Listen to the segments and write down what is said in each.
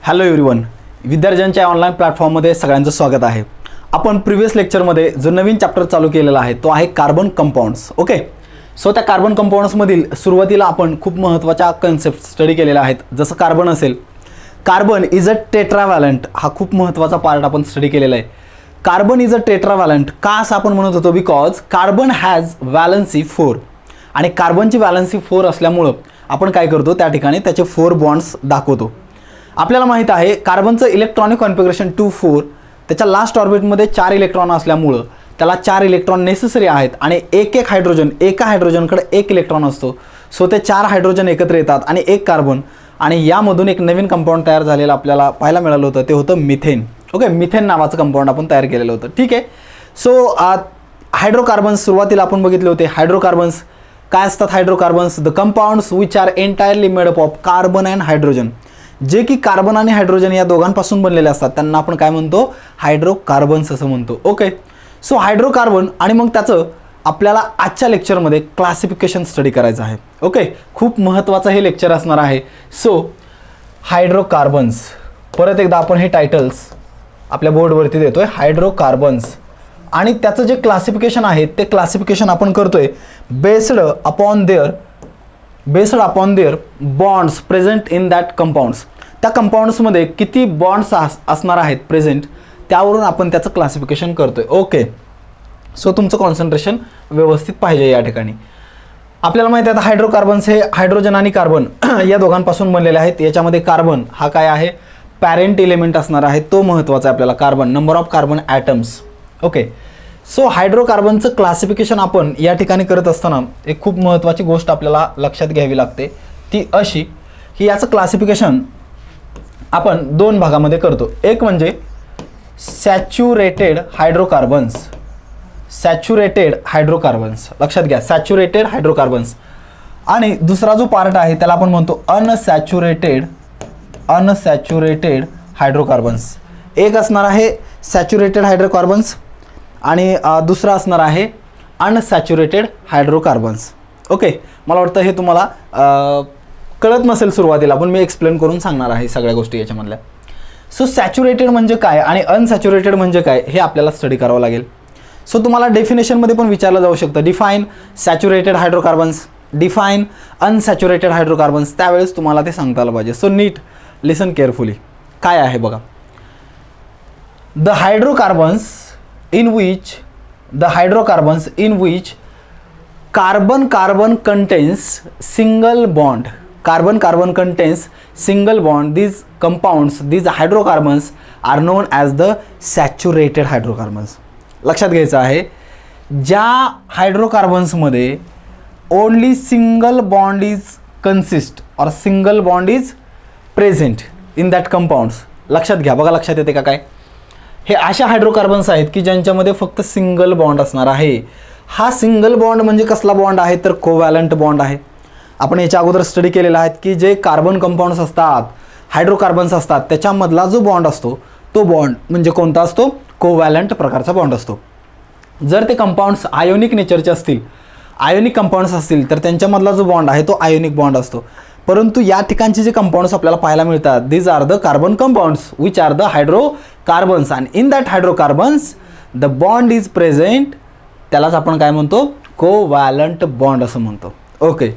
Hello everyone, विद्यार्थ्यांच्या online प्लॅटफॉर्ममध्ये सगळ्यांचं स्वागत आहे. आपण प्रिव्हियस लेक्चरमध्ये जो नवीन चॅप्टर चालू केलेला आहे तो आहे कार्बन कंपाऊंड्स. ओके, सो त्या कार्बन कंपाऊंड्समधील सुरुवातीला आपण खूप महत्त्वाच्या कन्सेप्ट स्टडी केलेल्या आहेत. जसं कार्बन असेल, कार्बन इज अ टेट्राव्हॅलंट, हा खूप महत्त्वाचा पार्ट आपण स्टडी केलेला आहे. कार्बन इज अ टेट्राव्हॅलंट का असं आपण म्हणत होतो? बिकॉज कार्बन हॅज व्हॅलन्सी 4 आणि कार्बनची व्हॅलन्सी 4 असल्यामुळं आपण काय करतो, त्या ठिकाणी त्याचे 4 बॉन्ड्स दाखवतो. आपल्याला माहित आहे कार्बनचं इलेक्ट्रॉनिक कॉन्फिगरेशन 2,4, त्याच्या लास्ट ऑर्बिटमध्ये 4 इलेक्ट्रॉन असल्यामुळं त्याला 4 इलेक्ट्रॉन नेसेसरी आहेत आणि एक हायड्रोजन, एका हायड्रोजनकडे 1 इलेक्ट्रॉन असतो. सो ते 4 हायड्रोजन एकत्र येतात आणि 1 कार्बन, आणि यामधून एक नवीन कंपाऊंड तयार झालेलं आपल्याला पाहायला मिळालं होतं, ते होतं मिथेन. ओके, मिथेन नावाचं कंपाऊंड आपण तयार केलेलं होतं. ठीक आहे. सो हायड्रोकार्बन्स सुरुवातीला आपण बघितले होते. हायड्रोकार्बन्स काय असतात? Hydrocarbons the compounds which R entirely made up of carbon and hydrogen, जे की कार्बन आणि हायड्रोजन या दोघांपासून बनलेले असतात, त्यांना आपण काय म्हणतो? हायड्रोकार्बन्स असं म्हणतो. ओके, सो हायड्रोकार्बन आणि मग त्याचं आपल्याला आजच्या लेक्चरमध्ये क्लासिफिकेशन स्टडी करायचं आहे. ओके, खूप महत्त्वाचं हे लेक्चर असणार आहे. सो हायड्रोकार्बन्स, परत एकदा आपण हे टायटल्स आपल्या बोर्डवरती देतोय, हायड्रोकार्बन्स, आणि त्याचं जे क्लासिफिकेशन आहे ते क्लासिफिकेशन आपण करतोय based upon their bonds present in that compounds. त्या कंपाऊंड्समध्ये किती बॉन्ड्स असणार आहेत प्रेझेंट, त्यावरून आपण त्याचं क्लासिफिकेशन करतोय. ओके, सो तुमचं कॉन्सन्ट्रेशन व्यवस्थित पाहिजे या ठिकाणी. आपल्याला माहिती आहे आता हायड्रोकार्बन्स हे हायड्रोजन आणि कार्बन या दोघांपासून बनलेले आहेत. याच्यामध्ये कार्बन हा काय आहे? पॅरेंट एलिमेंट असणार आहे, तो महत्त्वाचा आहे आपल्याला. Carbon, number of carbon atoms. Okay, so हायड्रोकार्बनचं क्लासिफिकेशन आपण या ठिकाणी करत असताना एक खूप महत्त्वाची गोष्ट आपल्याला लक्षात घ्यावी लागते, ती अशी की याचं क्लासिफिकेशन आपण 2 भागामध्ये करतो. एक म्हणजे सॅच्युरेटेड हायड्रोकार्बन्स, लक्षात घ्या, सॅच्युरेटेड हायड्रोकार्बन्स, आणि दुसरा जो पार्ट आहे त्याला आपण म्हणतो अनसॅच्युरेटेड हायड्रोकार्बन्स. एक असणार आहे सॅच्युरेटेड हायड्रोकार्बन्स आणि दुसरा असणार आहे अनसॅच्युरेटेड हायड्रोकार्बन्स. ओके, मला वाटतं हे तुम्हाला कळत नसेल सुरुवातीला, पण मी एक्सप्लेन करून सांगणार आहे सगळ्या गोष्टी याच्यामधल्या. सो सॅच्युरेटेड म्हणजे काय आणि अनसॅच्युरेटेड म्हणजे काय हे आपल्याला स्टडी करावं लागेल. सो तुम्हाला डेफिनेशनमध्ये पण विचारलं जाऊ शकतं, define saturated hydrocarbons, define unsaturated hydrocarbons, त्यावेळेस तुम्हाला ते सांगता आलं पाहिजे. सो नीट लिसन केअरफुली. काय आहे बघा, the hydrocarbons in which carbon contains single bond, these compounds, these hydrocarbons are known as the saturated hydrocarbons. लक्षात घ्यायचं आहे, ज्या हायड्रोकार्बन्समध्ये only single bond is consist or single bond is present in that compounds. लक्षात घ्या, बघा लक्षात येते का काय? हे अशा हायड्रोकार्बन्स आहेत की ज्यांच्यामध्ये फक्त सिंगल बॉन्ड असणार आहे. हा सिंगल बॉन्ड म्हणजे कसला बॉन्ड आहे? तर कोव्हॅलंट बॉन्ड आहे. आपण याच्या अगोदर स्टडी केलेला आहे की जे कार्बन कंपाऊंड्स असतात, हायड्रोकार्बन्स असतात, त्याच्यामधला जो बॉन्ड असतो तो बॉन्ड म्हणजे कोणता असतो? कोव्हॅलंट प्रकारचा बॉन्ड असतो. जर ते कंपाऊंड्स आयोनिक नेचरचे असतील, आयोनिक कंपाऊंड्स असतील, तर त्यांच्यामधला जो बॉन्ड आहे तो आयोनिक बॉन्ड असतो. परंतु या ठिकाणचे जे कंपाऊंड्स आपल्याला पाहायला मिळतात, these are the carbon compounds which are the hydrocarbons, and in that hydrocarbons the bond is present, त्यालाच आपण काय म्हणतो? कोव्हॅलंट बॉन्ड असं म्हणतो. ओके,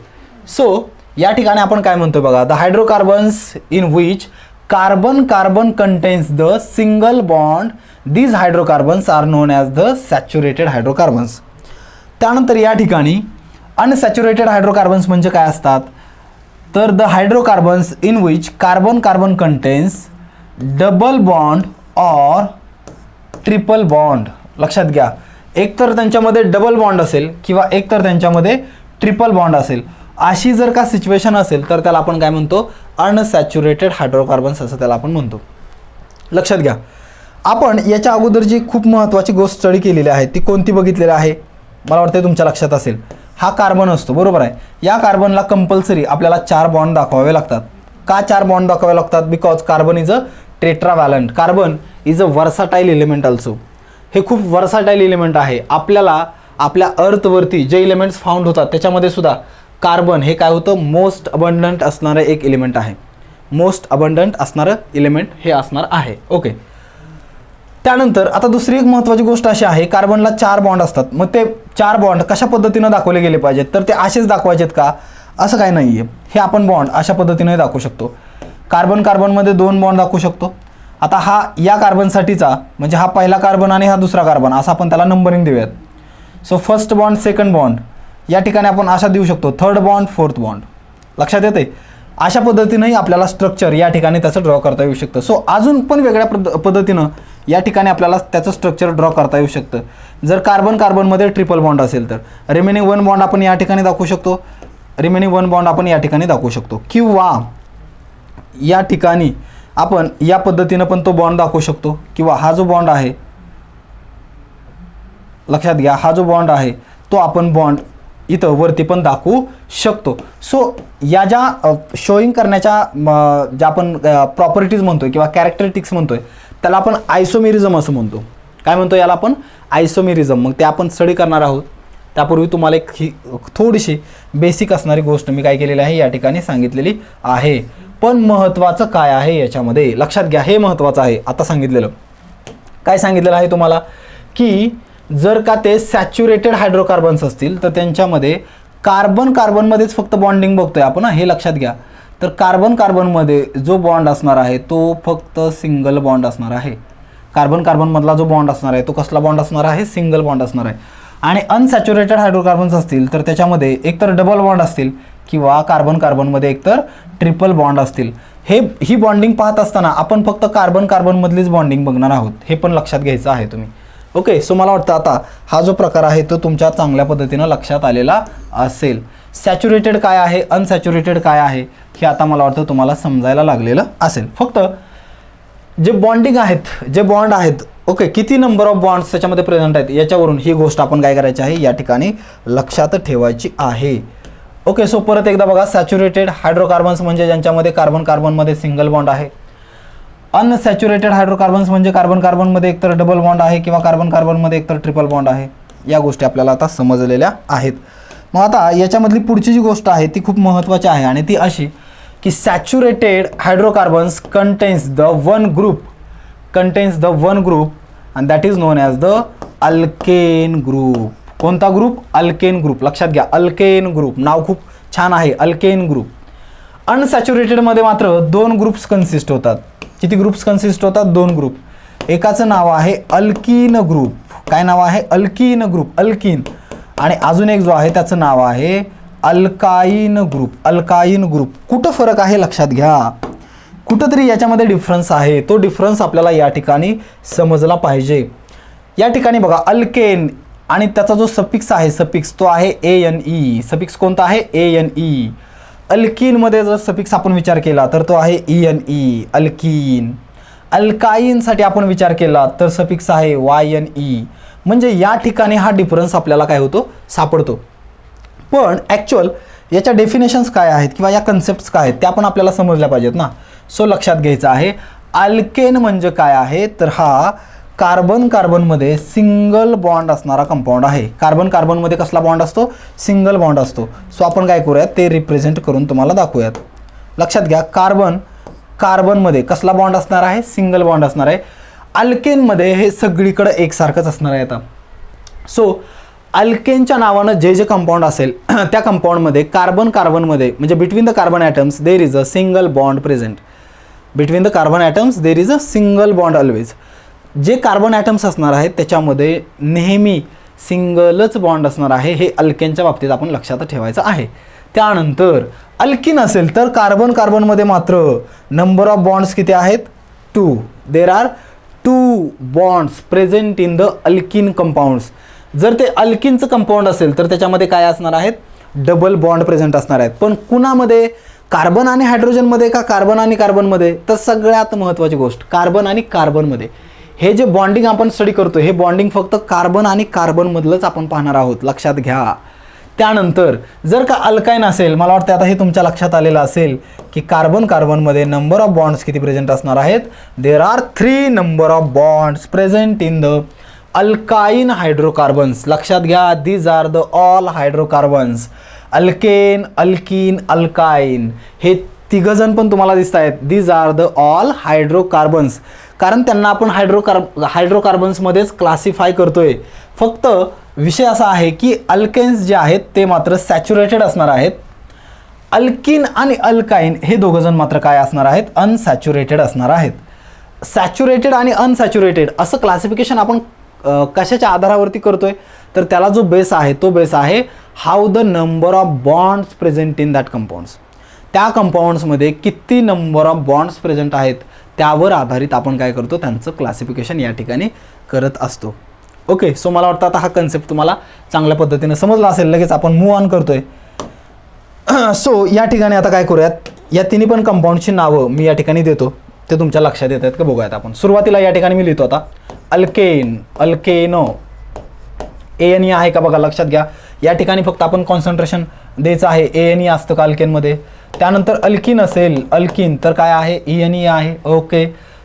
सो या ठिकाणी आपण काय म्हणतो बघा, the hydrocarbons in which carbon contains the single bond, these hydrocarbons are known as the saturated hydrocarbons. त्यानंतर या ठिकाणी अनसॅच्युरेटेड हायड्रोकार्बन्स म्हणजे काय असतात? तर the hydrocarbons in which carbon contains double bond or triple bond. लक्षात घ्या, एक तर त्यांच्यामध्ये डबल बॉन्ड असेल किंवा एक तर त्यांच्यामध्ये ट्रिपल बॉन्ड असेल. अशी जर का सिच्युएशन असेल तर त्याला आपण काय म्हणतो? अनसॅच्युरेटेड हायड्रोकार्बन्स असं त्याला आपण म्हणतो. लक्षात घ्या, आपण याच्या अगोदर जी खूप महत्त्वाची गोष्ट स्टडी केलेली आहे ती कोणती बघितलेली आहे? मला वाटतं तुमच्या लक्षात असेल. हा कार्बन असतो, बरोबर आहे. या कार्बनला कंपल्सरी आपल्याला 4 बॉन्ड दाखवावे लागतात. का 4 बॉन्ड दाखवावे लागतात? Because carbon is a tetravalent, carbon is a versatile element also. हे खूप वर्साटाईल एलिमेंट आहे. आपल्याला आपल्या अर्थवरती जे एलिमेंट्स फाउंड होतात त्याच्यामध्ये सुद्धा कार्बन हे काय होतं? मोस्ट अबंडंट असणारं एक एलिमेंट आहे. मोस्ट अबंडंट असणारं इलेमेंट हे असणार आहे. ओके. त्यानंतर आता दुसरी एक महत्त्वाची गोष्ट अशी आहे, कार्बनला 4 बॉन्ड असतात. मग ते 4 बॉन्ड कशा पद्धतीनं दाखवले गेले पाहिजेत, तर ते असेच दाखवायचेत का, असं काही नाही आहे. हे आपण बॉन्ड अशा पद्धतीने दाखवू शकतो. कार्बन कार्बनमध्ये 2 बॉन्ड दाखवू शकतो. आता हा या कार्बनसाठीचा म्हणजे हा पहिला कार्बन आणि हा दुसरा कार्बन असं आपण त्याला नंबरिंग देऊयात. So first bond, second bond या ठिकाणी आपण अशा देऊ शकतो, थर्ड बॉन्ड, फोर्थ बॉन्ड. लक्षात येते. अशा पद्धतीनेही आपल्याला स्ट्रक्चर या ठिकाणी त्याचं ड्रॉ करता येऊ शकतं. सो अजून पण वेगळ्या पद्धतीनं या ठिकाणी आपल्याला त्याचं स्ट्रक्चर ड्रॉ करता येऊ शकतं. जर कार्बन कार्बनमध्ये ट्रिपल बॉन्ड असेल तर रिमेनिंग 1 बॉन्ड आपण या ठिकाणी दाखवू शकतो. रिमेनिंग 1 बॉन्ड आपण या ठिकाणी दाखवू शकतो. किंवा या ठिकाणी आपण या पद्धतीनं पण तो बॉन्ड दाखवू शकतो. किंवा हा जो बॉन्ड आहे, लक्षात घ्या, हा जो बॉन्ड आहे तो आपण बॉन्ड इथं वरती पण दाखवू शकतो. सो या ज्या शोईंग करण्याच्या ज्या आपण प्रॉपर्टीज म्हणतोय किंवा कॅरेक्टरिस्टिक्स म्हणतोय त्याला आपण आयसोमेरिझम असं म्हणतो. काय म्हणतो याला आपण? आयसोमेरिझम. मग ते आपण स्टडी करणार आहोत. त्यापूर्वी तुम्हाला एक थोडीशी बेसिक असणारी गोष्ट मी काय केलेली आहे या ठिकाणी सांगितलेली आहे. पण महत्त्वाचं काय आहे याच्यामध्ये लक्षात घ्या, हे महत्त्वाचं आहे. आता सांगितलेलं काय सांगितलेलं आहे तुम्हाला की जर का ते सॅच्युरेटेड हायड्रोकार्बन्स असतील तर त्यांच्यामध्ये कार्बन कार्बनमध्येच फक्त बॉन्डिंग बघतोय आपण, हे लक्षात घ्या. तर कार्बन कार्बनमध्ये जो बॉन्ड असणार आहे तो फक्त सिंगल बॉन्ड असणार आहे. कार्बन कार्बनमधला जो बॉन्ड असणार आहे तो कसला बॉन्ड असणार आहे? सिंगल बॉन्ड असणार आहे. आणि अनसॅच्युरेटेड हायड्रोकार्बन्स असतील तर त्याच्यामध्ये एकतर डबल बॉन्ड असतील किंवा कार्बन कार्बनमध्ये एकतर ट्रिपल बॉन्ड असतील. ही बॉन्डिंग पाहत असताना आपण फक्त कार्बन कार्बनमधलीच बॉन्डिंग बघणार आहोत, हे पण लक्षात घ्यायचं आहे तुम्ही. ओके. सो मला वाटतं आता हा जो प्रकार आहे तो तुमच्या चांगल्या पद्धतीनं लक्षात आलेला असेल. सॅच्युरेटेड काय आहे, अनसॅच्युरेटेड काय आहे हे आता मला वाटतं तुम्हाला समजायला लागलेलं असेल. फक्त जे बॉन्डिंग आहेत, जे बॉन्ड आहेत, ओके, किती नंबर ऑफ बॉन्ड्स त्याच्यामध्ये प्रेझेंट आहेत याच्यावरून ही गोष्ट आपण काय करायची आहे या ठिकाणी लक्षात ठेवायची आहे. ओके. सो परत एकदा बघा, सॅच्युरेटेड हायड्रोकार्बन्स म्हणजे ज्यांच्यामध्ये कार्बन कार्बनमध्ये सिंगल बॉन्ड आहे. अनसॅच्युरेटेड हायड्रोकार्बन्स म्हणजे कार्बन कार्बनमध्ये एकतर डबल बॉन्ड आहे किंवा कार्बन कार्बनमध्ये एकतर ट्रिपल बॉन्ड आहे. या गोष्टी आपल्याला आता समजलेल्या आहेत. मग आता याच्यामधली पुढची जी गोष्ट आहे ती खूप महत्त्वाची आहे आणि ती अशी की saturated hydrocarbons contains the one group and that is non as the alkane group. कोणता ग्रुप? Alkane group. लक्षात घ्या, अल्केन ग्रुप नाव खूप छान आहे, अल्केन ग्रुप. अनसॅच्युरेटेडमध्ये मात्र 2 ग्रुप्स कन्सिस्ट होतात. किती ग्रुप्स कन्सिस्ट होतात? 2 ग्रुप. एकाचं नाव आहे अल्कीन ग्रुप. काय नाव आहे? Alkyne group, alkyne. आणि अजून एक जो आहे त्याचं नाव आहे अल्काईन ग्रुप, अल्काईन ग्रुप. कुठं फरक आहे लक्षात घ्या, कुठंतरी याच्यामध्ये डिफरन्स आहे. तो डिफरन्स आपल्याला या ठिकाणी समजला पाहिजे. या ठिकाणी बघा, अल्केन आणि त्याचा जो सफिक्स आहे, सफिक्स तो आहे ANE. सफिक्स कोणता आहे? ANE. अल्कीनमध्ये जर सफिक्स आपण विचार केला तर तो आहे ENE, अल्कीन. अल्काईनसाठी आपण विचार केला तर सफिक्स आहे YNE. म्हणजे या ठिकाणी हा डिफरन्स आपल्याला काय होतो? सापडतो. पण ॲक्च्युअल याच्या डेफिनेशन्स काय आहेत किंवा या कन्सेप्ट्स काय आहेत त्या पण आपल्याला समजल्या पाहिजेत ना. सो लक्षात घ्यायचं आहे, अल्केन म्हणजे काय आहे तर हा कार्बन कार्बनमध्ये सिंगल बॉन्ड असणारा कंपाऊंड आहे. कार्बन कार्बनमध्ये कसला बॉन्ड असतो? सिंगल बॉन्ड असतो. सो आपण काय करूयात ते रिप्रेझेंट करून तुम्हाला दाखवूयात. लक्षात घ्या, कार्बन कार्बनमध्ये कसला बॉन्ड असणार आहे? सिंगल बॉन्ड असणार आहे. अल्केनमध्ये हे सगळीकडे एकसारखंच असणार आहे. आता सो अल्केनच्या नावानं जे जे कंपाऊंड असेल त्या कंपाऊंडमध्ये कार्बन कार्बनमध्ये म्हणजे between the carbon atoms there is a single bond present. Between the carbon atoms there is a single bond always. जे कार्बन ॲटम्स असणार आहेत त्याच्यामध्ये नेहमी सिंगलच बॉन्ड असणार आहे. हे अल्केनच्या बाबतीत आपण लक्षात ठेवायचं आहे. त्यानंतर अल्कीन असेल तर कार्बन कार्बनमध्ये मात्र नंबर ऑफ बॉन्ड्स किती आहेत? 2. देर are 2 bonds present in the alkyne compounds. जर ते अल्कीनचं कंपाऊंड असेल तर त्याच्यामध्ये काय असणार आहेत? डबल बॉन्ड प्रेझेंट असणार आहेत. पण कुणामध्ये? कार्बन आणि हायड्रोजनमध्ये का कार्बन आणि कार्बनमध्ये? तर सगळ्यात महत्त्वाची गोष्ट कार्बन आणि कार्बनमध्ये. हे जे बॉन्डिंग आपण स्टडी करतो हे बॉन्डिंग फक्त कार्बन आणि कार्बनमधलंच आपण पाहणार आहोत, लक्षात घ्या. त्यानंतर जर का अल्काईन असेल, मला वाटतं आता हे तुमच्या लक्षात आलेलं असेल की कार्बन कार्बनमध्ये नंबर ऑफ बॉन्ड्स किती प्रेझेंट असणार आहेत? There are 3 number of bonds present in the alkyne hydrocarbons. लक्षात घ्या, these are the all hydrocarbons. Alkane, alkene, alkyne हे तिघजण पण तुम्हाला दिसत आहेत. These are the all hydrocarbons, कारण त्यांना आपण हायड्रोकार्बन्समध्येच क्लासिफाय करतोय. फक्त विषय असा आहे की अल्केन्स जे आहेत ते मात्र सॅच्युरेटेड असणार आहेत. अल्किन आणि अल्काईन हे दोघंजण मात्र काय असणार आहेत, अनसॅच्युरेटेड असणार आहेत. सॅच्युरेटेड आणि अनसॅच्युरेटेड असं क्लासिफिकेशन आपण कशाच्या आधारावरती करतोय, तर त्याला जो बेस आहे तो बेस आहे how the number of bonds present in that compounds. त्या कंपाऊंड्समध्ये किती नंबर ऑफ बॉन्ड्स प्रेझेंट आहेत त्यावर आधारित आपण काय करतो, त्यांचं क्लासिफिकेशन या ठिकाणी करत असतो. ओके, सो मला वाटतं आता हा कन्सेप्ट तुम्हाला चांगल्या पद्धतीने समजला असेल. लगेच आपण मूव्ह ऑन करतोय. सो या ठिकाणी आता काय करूयात, या तिन्ही पण कंपाऊंडची नावं मी या ठिकाणी देतो, ते तुमच्या लक्षात येत आहेत का बघूयात आपण. सुरुवातीला या ठिकाणी मी लिहितो आता अल्केन, अल्केनो, ANE आहे का बघा, लक्षात घ्या. या ठिकाणी फक्त आपण कॉन्सन्ट्रेशन द्यायचं आहे. ANE असतं का अल्केनमध्ये. त्यानंतर अल्किन असेल, अल्किन तर काय आहे, ENE आहे. ओके,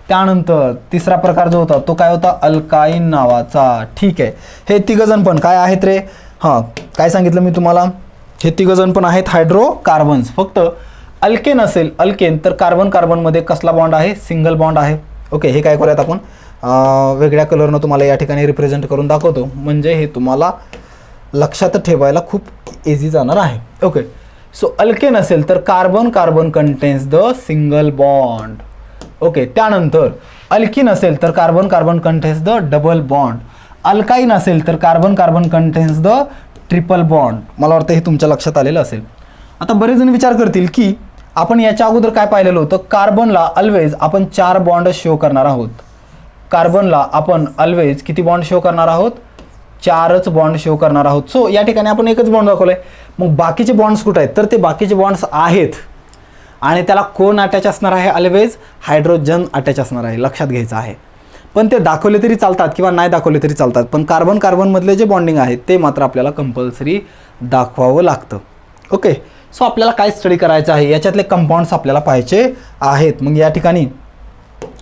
त्यानंतर तिसरा प्रकार जो होता तो काय होता, अल्काईन नावाचा. ठीक आहे, हे तिघजण पण काय आहेत रे, हां काय सांगितलं मी तुम्हाला, हे तिघजण पण आहेत हायड्रोकार्बन्स. फक्त अल्केन असेल, अल्केन तर कार्बन कार्बनमध्ये कसला बॉन्ड आहे, सिंगल बॉन्ड आहे. ओके, हे काय करूयात आपण वेगळ्या कलरनं तुम्हाला या ठिकाणी रिप्रेझेंट करून दाखवतो, म्हणजे हे तुम्हाला लक्षात ठेवायला खूप इझी जाणार आहे. ओके, सो अल्केन असेल तर carbon carbon contains the single bond. Okay, त्यानंतर अल्किन असेल तर carbon carbon contains the double bond. अल्काईन असेल तर carbon carbon contains the triple bond. मला वाटतं हे तुमच्या लक्षात आलेलं असेल. आता बरेच जण विचार करतील की आपण याच्या अगोदर काय पाहिलेलं होतं, कार्बनला ऑलवेज आपण 4 बॉन्ड शो करणार आहोत. कार्बनला आपण ऑलवेज किती बॉन्ड शो करणार आहोत, 4च बॉन्ड शो करणार आहोत. सो या ठिकाणी आपण एकच बॉन्ड दाखवलंय. मग बाकीचे बॉन्ड्स कुठे आहेत, तर ते बाकीचे बॉन्ड्स आहेत आणि त्याला कोण अटॅच असणार आहे, ऑलवेज हायड्रोजन अटॅच असणार आहे. लक्षात घ्यायचं आहे. पण ते दाखवले तरी चालतात किंवा नाही दाखवले तरी चालतात, पण कार्बन कार्बनमधले जे बॉन्डिंग आहे ते मात्र आपल्याला कंपल्सरी दाखवावं लागतं. ओके, सो आपल्याला काय स्टडी करायचं आहे, याच्यातले कंपाऊंड्स आपल्याला पाहायचे आहेत. मग या ठिकाणी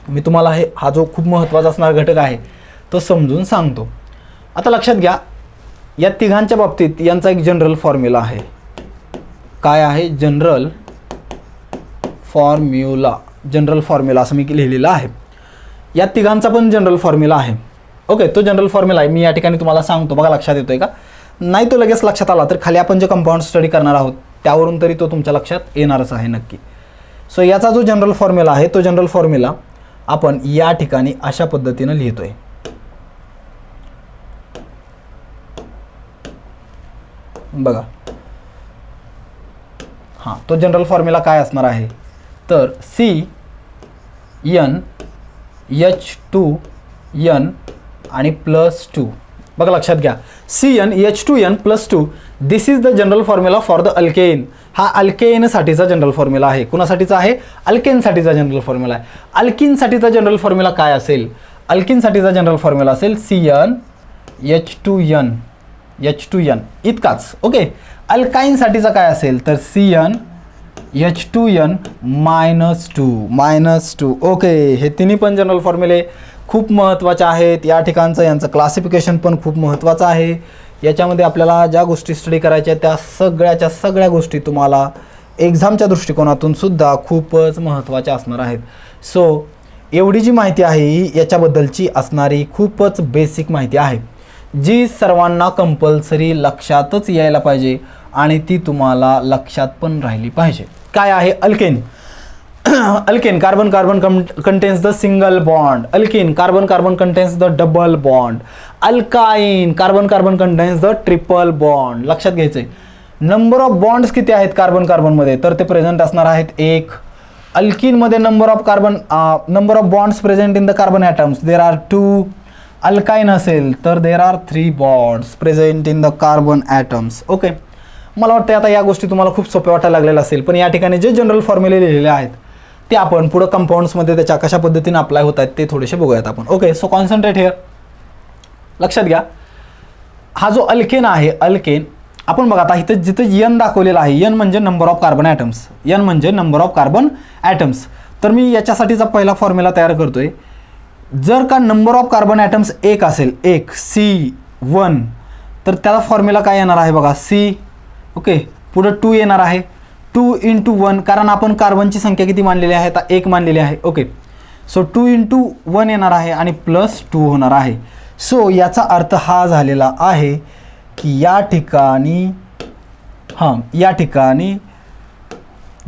मी तुम्हाला हा जो खूप महत्त्वाचा असणारा घटक आहे तो समजून सांगतो. आता लक्षात घ्या, या तिघांच्या बाबतीत यांचा एक जनरल फॉर्म्युला आहे. काय आहे, जनरल फॉर्म्युला असं मी लिहिलेलं आहे. या तिघांचा पण जनरल फॉर्म्युला आहे. ओके, तो जनरल फॉर्म्युला आहे, मी या ठिकाणी तुम्हाला सांगतो. बघा लक्षात येतोय का, नाही तो लगेच लक्षात आला तर खाली आपण जे कंपाऊंड स्टडी करणार आहोत त्यावरून तरी तो तुमच्या लक्षात येणारच आहे नक्की. सो याचा जो जनरल फॉर्म्युला आहे तो जनरल फॉर्म्युला आपण या ठिकाणी अशा पद्धतीनं लिहितोय. बघा, हां, तो जनरल फॉर्म्युला काय असणार आहे, तर CnH2n आणि +2. बघा लक्षात घ्या, CnH2n +2 this is the general formula for the alkane. हा अल्केनसाठीचा जनरल फॉर्म्युला आहे. कुणासाठीचा आहे, अल्केनसाठीचा जनरल फॉर्म्युला आहे. अल्किनसाठीचा जनरल फॉर्म्युला काय असेल, अल्किनसाठीचा जनरल फॉर्म्युला असेल CnH2n इतकाच. ओके, अल्काईनसाठीचा काय असेल तर CnH2n -2. ओके, हे तिन्ही पण जनरल फॉर्म्युले खूप महत्त्वाचे आहेत. या ठिकाणचं यांचं क्लासिफिकेशन पण खूप महत्त्वाचं आहे. याच्यामध्ये आपल्याला ज्या गोष्टी स्टडी करायच्या त्या सगळ्या गोष्टी तुम्हाला एक्झामच्या दृष्टिकोनातून सुद्धा खूपच महत्त्वाच्या असणार आहेत. सो एवढी जी माहिती आहे ही याच्याबद्दलची असणारी खूपच बेसिक माहिती आहे, जी सर्वांना कंपल्सरी लक्षातच यायला पाहिजे आणि ती तुम्हाला लक्षात पण राहिली पाहिजे. काय आहे alkane, alkane carbon carbon contains the single bond. Alkane carbon carbon contains the double bond. अल्काईन carbon carbon contains the triple bond. लक्षात घ्यायचंय, नंबर ऑफ बॉन्ड्स किती आहेत कार्बन कार्बनमध्ये, तर ते प्रेझेंट असणार आहेत 1. अल्किनमध्ये number of bonds present in the carbon atoms there are 2. Alkyne असेल तर there are 3 bonds present in the carbon atoms. Okay, मला वाटतं आता या गोष्टी तुम्हाला खूप सोप्या वाटायला लागलेल्या असेल, पण या ठिकाणी जे जनरल फॉर्म्युले लिहिलेले आहेत ते आपण पुढं कंपाऊंड्समध्ये त्याच्या कशा पद्धतीने अप्लाय होत आहेत ते थोडेसे बघूयात आपण. Okay, so concentrate here. लक्षात घ्या, हा जो अल्केन आहे, अल्केन आपण बघा आता इथं जिथं N दाखवलेला आहे, N म्हणजे number of carbon atoms, N म्हणजे नंबर ऑफ कार्बन ॲटम्स. तर मी याच्यासाठीचा पहिला फॉर्म्युला तयार करतोय. जर का नंबर ऑफ कार्बन ॲटम्स 1 असेल, 1 C1, तर त्याला फॉर्म्युला काय येणार आहे बघा, C. ओके, पुढं 2 येणार आहे, 2 × 1, कारण आपण कार्बनची संख्या किती मानलेली आहे, आता 1 मानलेली आहे. ओके, सो 2 × 1 येणार आहे आणि +2 होणार आहे. सो याचा अर्थ हा झालेला आहे की या ठिकाणी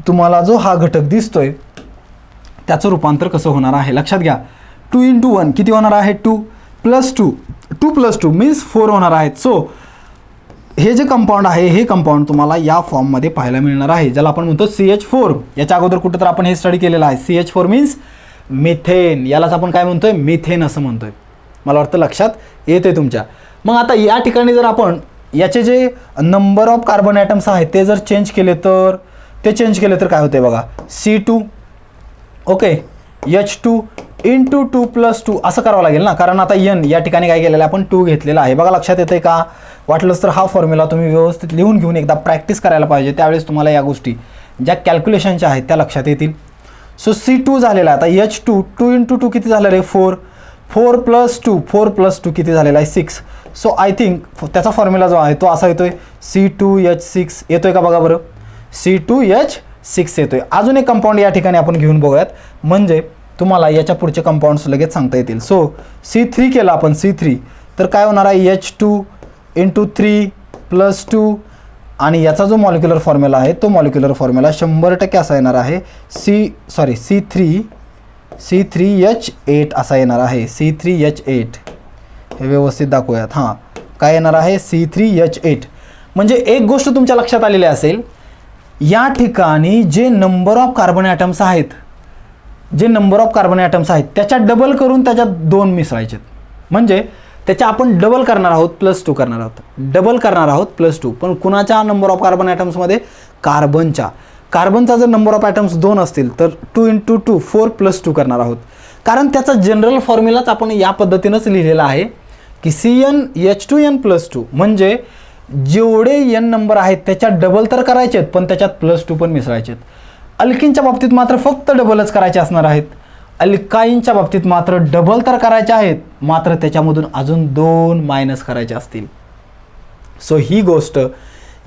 तुम्हाला जो हा घटक दिसतोय त्याचं रूपांतर कसं होणार आहे लक्षात घ्या. 2 × 1 किती होणार आहे, 2 + 2, 2 + 2 मीन्स 4 होणार आहेत. सो हे जे कंपाऊंड आहे हे कंपाऊंड तुम्हाला या फॉर्ममध्ये पाहायला मिळणार आहे, ज्याला आपण म्हणतो CH4. याच्या अगोदर कुठं तर आपण हे स्टडी केलेलं आहे. CH4 मीन्स मिथेन, यालाच आपण काय म्हणतोय, मिथेन असं म्हणतोय. मला वाटतं लक्षात येते तुमच्या. मग आता या ठिकाणी जर आपण याचे जे नंबर ऑफ कार्बन ॲटम्स आहेत ते जर चेंज केले तर काय होते बघा, C2 ओके H2 × 2 + 2 असं करावं लागेल ना, कारण आता N या ठिकाणी काय केलेलं आहे आपण 2 घेतलेला आहे. बघा लक्षात येते का, वाटलंच तर हा फॉर्म्युला तुम्ही व्यवस्थित लिहून घेऊन एकदा प्रॅक्टिस करायला पाहिजे, त्यावेळेस तुम्हाला या गोष्टी ज्या कॅल्क्युलेशनच्या आहेत त्या लक्षात येतील. सो C2 झालेला आहे. आता H2 2 × 2 किती झालं रे, 4 + 2 किती झालेला आहे, 6. सो आय थिंक त्याचा फॉर्म्युला जो आहे तो असा येतोय, C2H6 येतोय का बघा बरं, C2H6 येतोय. अजून एक कंपाऊंड या ठिकाणी आपण घेऊन बघूयात, म्हणजे तुम्हाला याच्या पुढचे कंपाऊंड्स लगेच सांगता येतील. सो C3 केलं आपण, C3 तर काय होणार आहे, H2 × 3 + 2 आणि याचा जो मॉलिक्युलर फॉर्म्युला आहे तो मॉलिक्युलर फॉर्म्युला 100% असा येणार आहे, C3H8 असा येणार आहे. C3H8 हे व्यवस्थित दाखवूयात. हां, काय येणार आहे, C3H8. म्हणजे एक गोष्ट तुमच्या लक्षात आलेली असेल, या ठिकाणी जे नंबर ऑफ कार्बन ॲटम्स आहेत त्याच्यात डबल करून त्याच्यात 2 मिसळायचे. म्हणजे त्याच्या आपण डबल करणार आहोत, +2 करणार आहोत, डबल करणार आहोत +2. पण कुणाच्या नंबर ऑफ कार्बन ॲटम्समध्ये, कार्बनचा जर नंबर ऑफ ॲटम्स 2 असतील तर 2 × 2 4 + 2 करणार आहोत. कारण त्याचा जनरल फॉर्म्युलाच आपण या पद्धतीनंच लिहिलेला आहे की CnH2n + 2, म्हणजे जेवढे n नंबर आहेत त्याच्यात डबल तर करायचे आहेत पण त्याच्यात +2 पण मिसळायचे आहेत. अल्किनच्या बाबतीत मात्र फक्त डबलच करायचे असणार आहेत. अल्काईनच्या बाबतीत मात्र डबल तर करायचे आहेत, मात्र त्याच्यामधून अजून 2 मायनस करायचे असतील. सो ही गोष्ट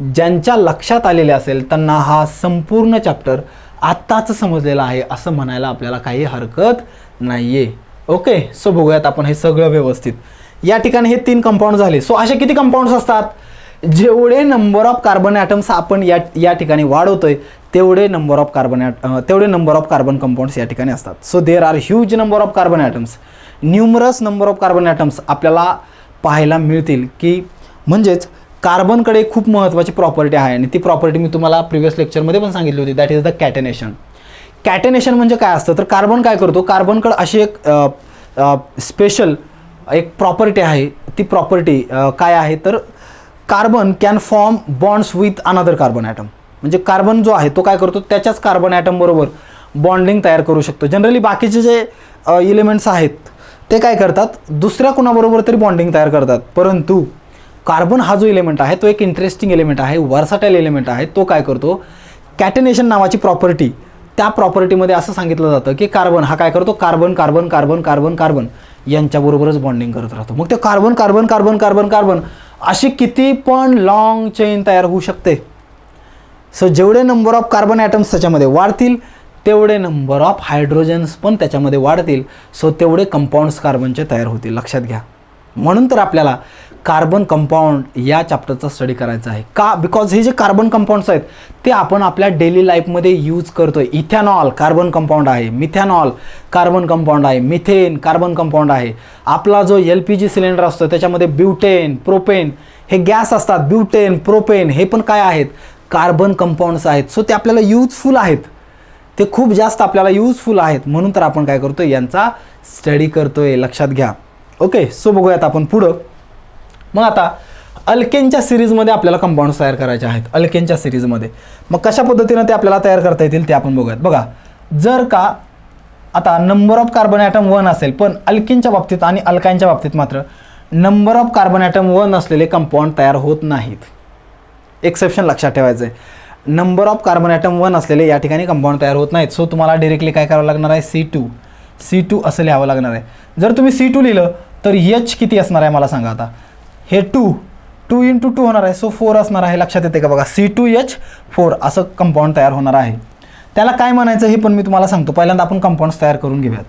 ज्यांच्या लक्षात आलेली असेल त्यांना हा संपूर्ण चॅप्टर आत्ताच समजलेला आहे असं म्हणायला आपल्याला काही हरकत नाही आहे. ओके, सो बघूयात आपण हे सगळं व्यवस्थित. या ठिकाणी हे 3 कंपाऊंड झाले. सो असे किती कंपाऊंड्स असतात, जेवढे नंबर ऑफ कार्बन ॲटम्स आपण या ठिकाणी वाढवतोय तेवढे नंबर ऑफ कार्बन कंपाऊंड्स या ठिकाणी असतात. So there are huge number of carbon atoms, numerous number of carbon atoms आपल्याला पाहायला मिळतील. की म्हणजेच कार्बनकडे खूप महत्त्वाची प्रॉपर्टी आहे आणि ती प्रॉपर्टी मी तुम्हाला प्रिव्हियस लेक्चरमध्ये पण सांगितली होती, दॅट इज द कॅटेनेशन. कॅटेनेशन म्हणजे काय असतं, तर कार्बन काय करतो, कार्बनकडे अशी एक स्पेशल एक प्रॉपर्टी आहे. ती प्रॉपर्टी काय आहे, तर carbon can form bonds with another carbon atom. म्हणजे कार्बन जो आहे तो काय करतो, त्याच्याच कार्बन ॲटम बरोबर बॉन्डिंग तयार करू शकतो. जनरली बाकीचे जे एलिमेंट्स आहेत ते काय करतात, दुसऱ्या कोणाबरोबर तरी बॉन्डिंग तयार करतात, परंतु कार्बन हा जो एलिमेंट आहे तो एक इंटरेस्टिंग एलिमेंट आहे, वर्साटाईल एलिमेंट आहे. तो काय करतो, कॅटेनेशन नावाची प्रॉपर्टी, त्या प्रॉपर्टीमध्ये असं सांगितलं जातं की कार्बन हा काय करतो, कार्बन यांच्याबरोबरच बॉन्डिंग करत राहतो. मग ते कार्बन अशी किती पण लॉंग चेन तयार होऊ शकते. सो जेवढे नंबर ऑफ कार्बन ॲटम्स त्याच्यामध्ये वाढतील तेवढे नंबर ऑफ हायड्रोजन्स पण त्याच्यामध्ये वाढतील. सो तेवढे कंपाऊंड्स कार्बनचे तयार होतील, लक्षात घ्या. म्हणून तर आपल्याला कार्बन कंपाऊंड या चॅप्टरचा स्टडी करायचा आहे. का, बिकॉज हे जे कार्बन कंपाऊंड्स आहेत ते आपण आपल्या डेली लाईफमध्ये यूज करतोय. इथॅनॉल कार्बन कंपाऊंड आहे, मिथॅनॉल कार्बन कंपाऊंड आहे, मिथेन कार्बन कंपाऊंड आहे. आपला जो LPG सिलेंडर असतो त्याच्यामध्ये ब्युटेन, प्रोपेन हे गॅस असतात. ब्युटेन, प्रोपेन हे पण काय आहेत, कार्बन कंपाऊंड्स आहेत. सो ते आपल्याला यूजफुल आहेत, ते खूप जास्त आपल्याला यूजफुल आहेत. म्हणून तर आपण काय करतोय, यांचा स्टडी करतोय, लक्षात घ्या. ओके, सो बघूयात आपण पुढं. मग आता अल्केनच्या सिरीजमध्ये आपल्याला कंपाऊंड्स तयार करायचे आहेत. अल्केनच्या सिरीजमध्ये मग कशा पद्धतीनं ते आपल्याला तयार करता येतील ते आपण बघूयात. बघा, जर का आता नंबर ऑफ कार्बन ॲटम 1 असेल, पण अल्केनच्या बाबतीत आणि अल्काईनच्या बाबतीत मात्र नंबर ऑफ कार्बन ॲटम 1 असलेले कंपाऊंड तयार होत नाहीत. एक्सेप्शन लक्षात ठेवायचं आहे, नंबर ऑफ कार्बन ॲटम 1 असलेले या ठिकाणी कंपाऊंड तयार होत नाहीत. सो तुम्हाला डायरेक्टली काय करावं लागणार आहे, C2 असं लिहावं लागणार आहे. जर तुम्ही C2 लिहिलं तर H किती असणार आहे मला सांगा. आता हे 2 2 × 2 होणार आहे, सो 4 असणार आहे. लक्षात येते का बघा, C2H4 असं कंपाऊंड तयार होणार आहे. त्याला काय म्हणायचं हे पण मी तुम्हाला सांगतो. पहिल्यांदा आपण कंपाऊंड्स तयार करून घेऊयात.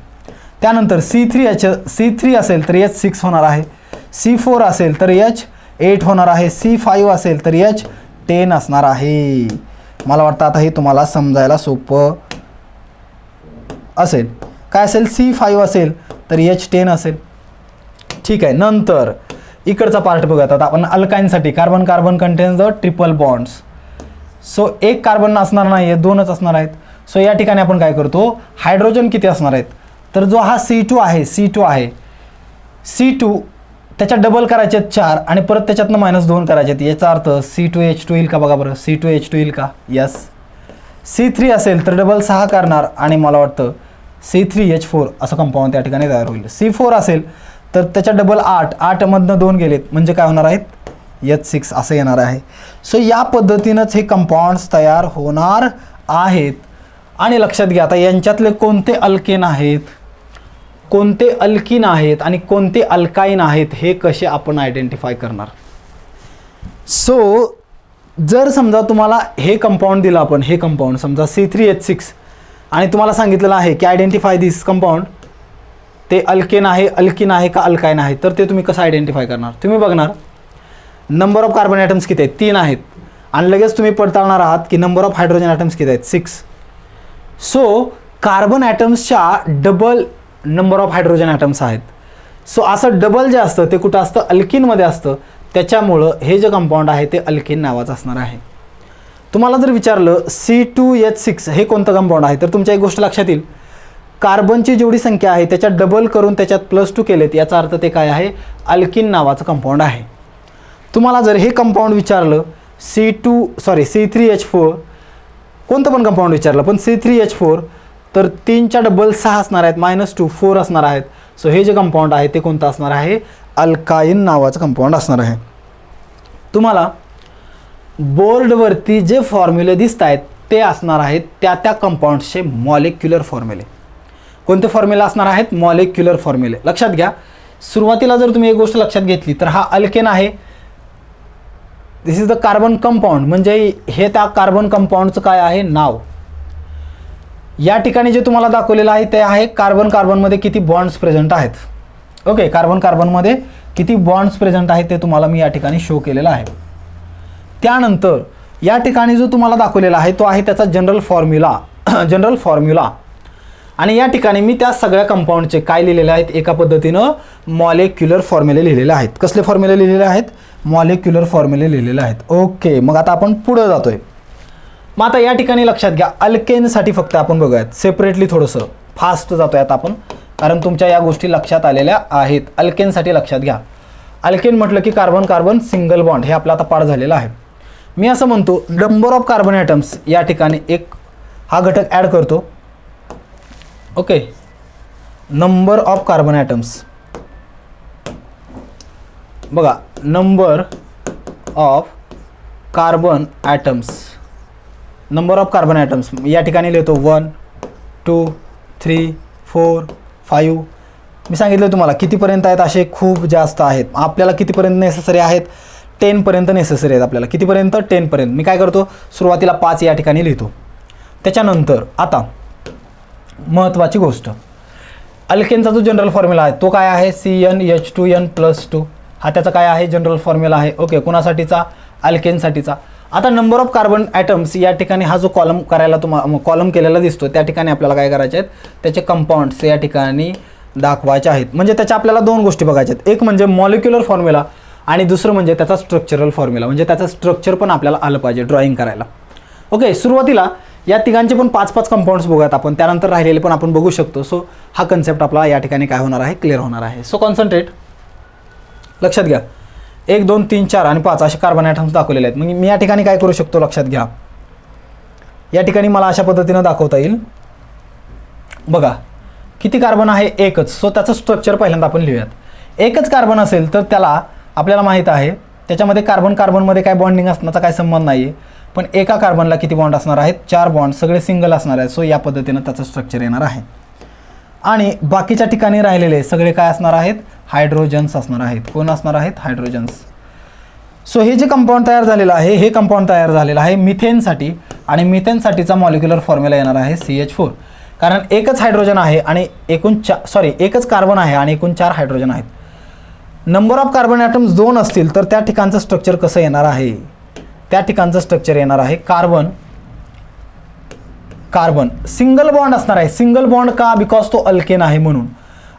त्यानंतर C3 असेल तर H6 होणार आहे, C4 असेल तर H8 होणार आहे, C5 असेल तर H10 असणार आहे. मला वाटतं आता हे तुम्हाला समजायला सोपं असेल. काय असेल, C5 असेल तर H10 असेल. ठीक आहे. नंतर इकडचा पार्ट बघूयात आता आपण. अल्काईनसाठी carbon carbon contains the triple bonds. So एक कार्बन असणार नाही आहे, 2च असणार आहेत. सो या ठिकाणी आपण काय करतो, हायड्रोजन किती असणार आहेत, तर जो हा C2 आहे, C2 त्याच्या डबल करायचे आहेत 4 आणि परत त्याच्यातनं -2 करायचे आहेत. याचा अर्थ C2H2 येईल का बघा बरं, C2H2 येईल का, यस. C3 असेल तर डबल 6 करणार आणि मला वाटतं C3H4 असं कंपाऊंड त्या ठिकाणी तयार होईल. C4 असेल तर त्याच्या डबल 8 मधनं 2 गेलेत म्हणजे काय होणार आहेत, H6 असं येणार आहे. सो या पद्धतीनंच हे कंपाऊंड्स तयार होणार आहेत. आणि लक्षात घ्या आता यांच्यातले कोणते अल्केन आहेत, कोणते अल्किन आहेत आणि कोणते अल्काईन आहेत हे कसे आपण आयडेंटिफाय करणार. सो जर समजा तुम्हाला हे कंपाऊंड दिलं आपण, हे कंपाऊंड समजा C3H6 आणि तुम्हाला सांगितलेलं आहे की आयडेंटिफाय दिस कंपाऊंड, ते अल्केन आहे, अल्किन आहे का अल्काईन आहे, तर ते तुम्ही कसं आयडेंटिफाय करणार. तुम्ही बघणार नंबर ऑफ कार्बन ॲटम्स किती आहेत, 3 आहेत आणि लगेच तुम्ही पडताळणार आहात की नंबर ऑफ हायड्रोजन ॲटम्स किती आहेत, 6. सो कार्बन ॲटम्सच्या double number of hydrogen atoms आहेत. सो असं डबल जे असतं ते कुठं असतं, अल्किनमध्ये असतं. त्याच्यामुळं हे जे कंपाऊंड आहे ते अल्किन नावाचं असणार आहे. तुम्हाला जर विचारलं C2H6 हे कोणतं कंपाऊंड आहे, तर तुमच्या एक गोष्ट लक्षात येईल, कार्बनची जेवढी संख्या आहे त्याच्यात डबल करून त्याच्यात +2 केलेत, याचा अर्थ ते काय आहे, अल्किन नावाचं कंपाऊंड आहे. तुम्हाला जर हे कंपाऊंड विचारलं C3H4 कोणतं पण कंपाऊंड विचारलं पण C3H4 तर 3च्या डबल 6 असणार आहेत, -2 4 असणार आहेत. सो हे जे कंपाऊंड आहे ते कोणतं असणार आहे, अल्काईन नावाचं कंपाऊंड असणार आहे. तुम्हाला बोर्डवरती जे फॉर्म्युले दिसत आहेत ते असणार आहेत त्या कंपाऊंड्सचे मॉलिक्युलर फॉर्म्युले. कोणते फॉर्म्युला असणार आहेत, मॉलिक्युलर फॉर्म्युले. लक्षात घ्या, सुरुवातीला जर तुम्ही एक गोष्ट लक्षात घेतली तर हा अल्केन आहे, दिस इज द कार्बन कंपाऊंड, म्हणजे हे त्या कार्बन कंपाऊंडचं काय आहे, नाव. या ठिकाणी जे तुम्हाला दाखवलेलं आहे ते आहे कार्बन कार्बनमध्ये किती बॉन्ड्स प्रेझेंट आहेत. ओके, कार्बन कार्बनमध्ये किती बॉन्ड्स प्रेझेंट आहेत ते तुम्हाला मी या ठिकाणी शो केलेलं आहे. त्यानंतर या ठिकाणी जो तुम्हाला दाखवलेला आहे तो आहे त्याचा जनरल फॉर्म्युला. आणि या ठिकाणी मी त्या सगळ्या कंपाऊंडचे काय लिहिलेले आहेत, एका पद्धतीनं मॉलिक्युलर फॉर्म्युले लिहिलेले आहेत. कसले फॉर्म्युले लिहिलेले आहेत, मॉलिक्युलर फॉर्म्युले लिहिलेले आहेत. ओके, मग आता आपण पुढे जातोय. मग आता या ठिकाणी लक्षात घ्या, अल्केनसाठी फक्त आपण बघूयात सेपरेटली, थोडंसं फास्ट जातोय आता आपण, कारण तुमच्या या गोष्टी लक्षात आलेल्या आहेत. अल्केनसाठी लक्षात घ्या, अल्केन म्हटलं की कार्बन कार्बन सिंगल बॉन्ड, हे आपला आता पाठ झालेला आहे. मी असं म्हणतो नंबर ऑफ कार्बन ॲटम्स, या ठिकाणी एक हा घटक ॲड करतो. Okay, number of carbon atoms, बघा number of carbon atoms, number of carbon atoms या ठिकाणी लिहितो 1 2 3 4 5. मी सांगितलं तुम्हाला कितीपर्यंत आहेत, असे खूप जास्त आहेत. आपल्याला कितीपर्यंत नेसेसरी आहेत, 10 पर्यंत नेसेसरी आहेत आपल्याला. कितीपर्यंत, 10 पर्यंत. मी काय करतो, सुरुवातीला 5 या ठिकाणी लिहितो. त्याच्यानंतर आता महत्त्वाची गोष्ट, अल्केनचा जो जनरल फॉर्म्युला आहे तो काय आहे, CnH2n+2. हा त्याचा काय आहे, जनरल फॉर्म्युला आहे. ओके, कोणासाठीचा, अल्केनसाठीचा. आता नंबर ऑफ कार्बन ॲटम्स या ठिकाणी हा जो कॉलम करायला कॉलम केलेला दिसतो त्या ठिकाणी आपल्याला काय करायचे आहेत, त्याचे कंपाऊंड्स या ठिकाणी दाखवायचे आहेत. म्हणजे त्याच्या आपल्याला 2 गोष्टी बघायच्या आहेत, एक म्हणजे मॉलिक्युलर फॉर्म्युला आणि दुसरं म्हणजे त्याचा स्ट्रक्चरल फॉर्म्युला, म्हणजे त्याचं स्ट्रक्चर पण आपल्याला आलं पाहिजे ड्रॉइंग करायला. ओके, सुरुवातीला या तिघांचे पण 5-5 कंपाऊंड्स बघूयात आपण, त्यानंतर राहिलेले पण आपण बघू शकतो. सो हा कन्सेप्ट आपला या ठिकाणी काय होणार आहे, क्लिअर होणार आहे. सो कॉन्सन्ट्रेट, लक्षात घ्या, 1 2 3 4 आणि 5 असे कार्बन ॲटम्स दाखवलेले आहेत. मग मी या ठिकाणी काय करू शकतो, लक्षात घ्या, या ठिकाणी मला अशा पद्धतीनं दाखवता येईल. बघा किती कार्बन आहे, एकच. सो त्याचं स्ट्रक्चर पहिल्यांदा आपण लिहूयात. एकच कार्बन असेल तर त्याला आपल्याला माहीत आहे त्याच्यामध्ये कार्बन कार्बनमध्ये काय बॉन्डिंग असण्याचा काय संबंध नाही आहे. पण एका कार्बनला किती बॉन्ड असणार आहेत, 4 बॉन्ड, सगळे सिंगल असणार आहेत. सो या पद्धतीनं त्याचं स्ट्रक्चर येणार आहे. आणि बाकीच्या ठिकाणी राहिलेले सगळे काय असणार आहेत, हायड्रोजन्स असणार आहेत. कोण असणार आहेत, हायड्रोजन्स. सो हे जे कंपाऊंड तयार झालेलं आहे, हे कंपाऊंड तयार झालेलं आहे मिथेनसाठी, आणि मिथेनसाठीचा मॉलिक्युलर फॉर्म्युला येणार आहे CH4, कारण एकच हायड्रोजन आहे आणि एकच कार्बन आहे आणि एकूण 4 हायड्रोजन आहेत. नंबर ऑफ कार्बन ॲटम्स 2 असतील तर त्या ठिकाणचं स्ट्रक्चर कसं येणार आहे? त्या ठिकाणचं स्ट्रक्चर येणार आहे कार्बन कार्बन सिंगल बॉन्ड असणार आहे. सिंगल बॉन्ड का? बिकॉज तो अल्केन आहे म्हणून.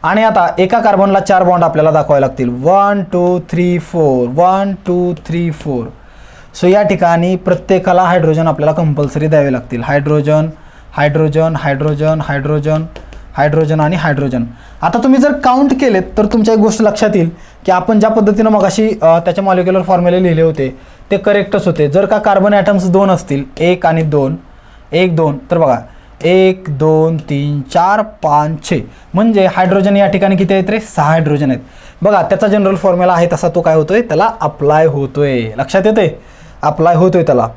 आणि आता एका कार्बनला 4 बॉन्ड आपल्याला दाखवावे लागतील. 1 2 3 4 1 2 3 4. सो या ठिकाणी प्रत्येकाला हायड्रोजन आपल्याला कंपल्सरी द्यावे लागतील. Hydrogen hydrogen hydrogen hydrogen hydrogen आणि हायड्रोजन. आता तुम्ही जर काउंट केलेत तर तुमच्या एक गोष्ट लक्षात येईल की आपण ज्या पद्धतीनं मगाशी त्याचे मॉलिक्युलर फॉर्म्युले लिहिले होते ते करेक्टच होते. जर का कार्बन ॲटम्स 2 असतील, 1 आणि 2, 1 2, तर बघा 1 2 3 4 5 6, म्हणजे हायड्रोजन या ठिकाणी किती आहेत रे? 6 हायड्रोजन आहेत. बघा त्याचा जनरल फॉर्म्युला आहे तसा तो काय होतोय? त्याला अप्लाय होतोय. लक्षात येते? अप्लाय होतोय त्याला.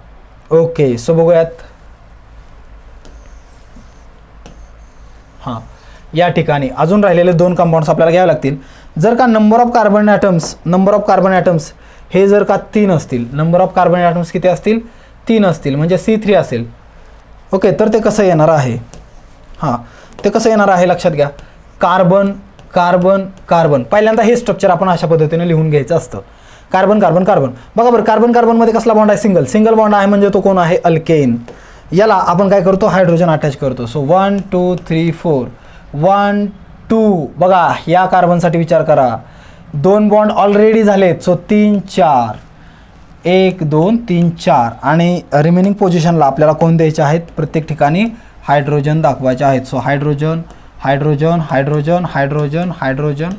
ओके, सो बघूयात. हां, या ठिकाणी अजून राहिलेले 2 कंपाऊंड्स आपल्याला घ्यावे लागतील. जर का नंबर ऑफ कार्बन ॲटम्स हे जर का 3 असतील, नंबर ऑफ कार्बन ॲटम्स किती असतील? 3 असतील, म्हणजे C3 असेल. ओके, तर ते कसं येणार आहे? हां, ते कसं येणार आहे लक्षात घ्या. कार्बन कार्बन कार्बन, पहिल्यांदा हे स्ट्रक्चर आपण अशा पद्धतीने लिहून घ्यायचं असतं. Carbon carbon carbon. बघा बरं, कार्बन कार्बनमध्ये कसला बॉन्ड आहे? सिंगल बॉन्ड आहे, म्हणजे तो कोण आहे? अल्केन. याला आपण काय करतो? हायड्रोजन अटॅच करतो. सो 1 2 3 4 1 2. बघा या कार्बनसाठी विचार करा, 2 बॉन्ड ऑलरेडी झालेत. सो 3 4, 1 2 3 4, आणि रिमेनिंग पोझिशनला आपल्याला कोण द्यायचे आहेत? प्रत्येक ठिकाणी हायड्रोजन दाखवायचे आहेत. So hydrogen hydrogen hydrogen hydrogen hydrogen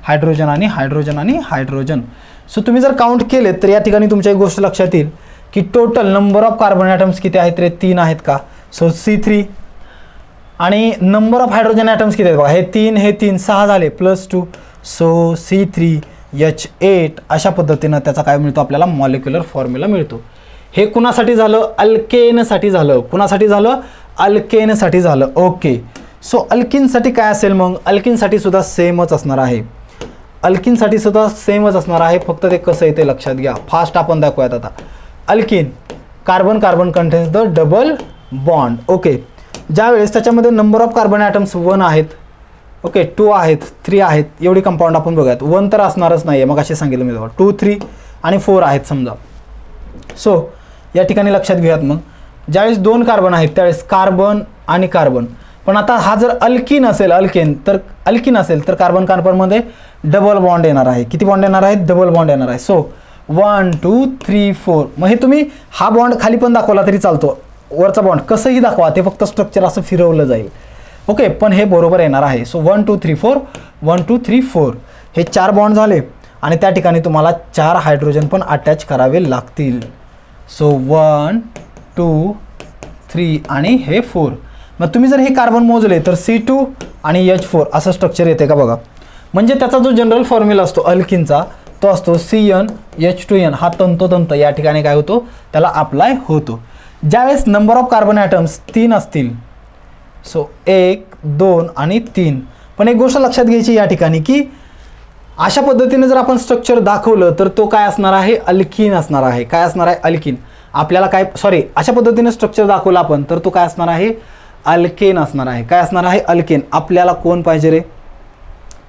hydrogen आणि हायड्रोजन आणि हायड्रोजन. सो तुम्ही जर काउंट केलेत तर या ठिकाणी तुमच्या एक गोष्ट लक्षात येईल की total number of carbon atoms किती आहेत रे? 3 आहेत का? So C3. आणि नंबर ऑफ हायड्रोजन ॲटम्स किती आहेत? बघा हे 3 हे 3 6 झाले, +2. So C3H8. अशा पद्धतीनं त्याचा काय मिळतो आपल्याला? मॉलिक्युलर फॉर्म्युला मिळतो. हे कुणासाठी झालं? अल्केनसाठी झालं. कुणासाठी झालं? अल्केनसाठी झालं. ओके, सो अल्किनसाठी काय असेल मग? अल्किनसाठी सुद्धा सेमच असणार आहे. अल्किनसाठी सुद्धा सेमच असणार आहे, फक्त ते कसं आहे ते लक्षात घ्या. फास्ट आपण दाखवूयात आता. Alkene carbon carbon contains the double bond. Okay, ज्यावेळेस त्याच्यामध्ये नंबर ऑफ कार्बन ॲटम्स 1 आहेत, ओके 2 आहेत, 3 आहेत, एवढी कंपाऊंड आपण बघूयात. 1 तर असणारच नाही आहे, मग असे सांगितलं मी. 2 3 आणि 4 आहेत समजा. सो या ठिकाणी लक्षात घेऊयात. मग ज्यावेळेस 2 कार्बन आहेत त्यावेळेस कार्बन आणि कार्बन. पण आता हा जर अल्किन असेल, अल्किन असेल तर कार्बन कार्बनमध्ये डबल बॉन्ड येणार आहे. किती बॉन्ड येणार आहेत? डबल बॉन्ड येणार आहे. सो 1 2 3 4. मग हे तुम्ही हा बॉन्ड खाली पण दाखवला तरी चालतो, वरचा बॉन्ड कसंही दाखवा, ते फक्त स्ट्रक्चर असं फिरवलं जाईल. ओके, पण हे बरोबर येणार आहे. सो 1 2 3 4 1 2 3 4 हे 4 बॉन्ड झाले, आणि त्या ठिकाणी तुम्हाला 4 हायड्रोजन पण अटॅच करावे लागतील. सो 1 2 3 आणि हे 4. मग तुम्ही जर हे कार्बन मोजले तर C2 आणि H4 असं स्ट्रक्चर येते का? बघा, म्हणजे त्याचा जो जनरल फॉर्म्युला असतो अल्किनचा तो असतो CnH2n. हा तंतोतंत या ठिकाणी काय होतो? त्याला अप्लाय होतो. ज्यावेळेस नंबर ऑफ कार्बन ॲटम्स 3 असतील, सो 1 2 आणि 3. पण एक गोष्ट लक्षात घ्यायची या ठिकाणी की अशा पद्धतीने जर आपण स्ट्रक्चर दाखवलं तर तो काय असणार आहे? अल्किन असणार आहे. काय असणार आहे? अल्किन. आपल्याला काय अशा पद्धतीने स्ट्रक्चर दाखवलं आपण तर तो काय असणार आहे? अल्केन असणार आहे. काय असणार आहे? अल्केन. आपल्याला कोण पाहिजे रे?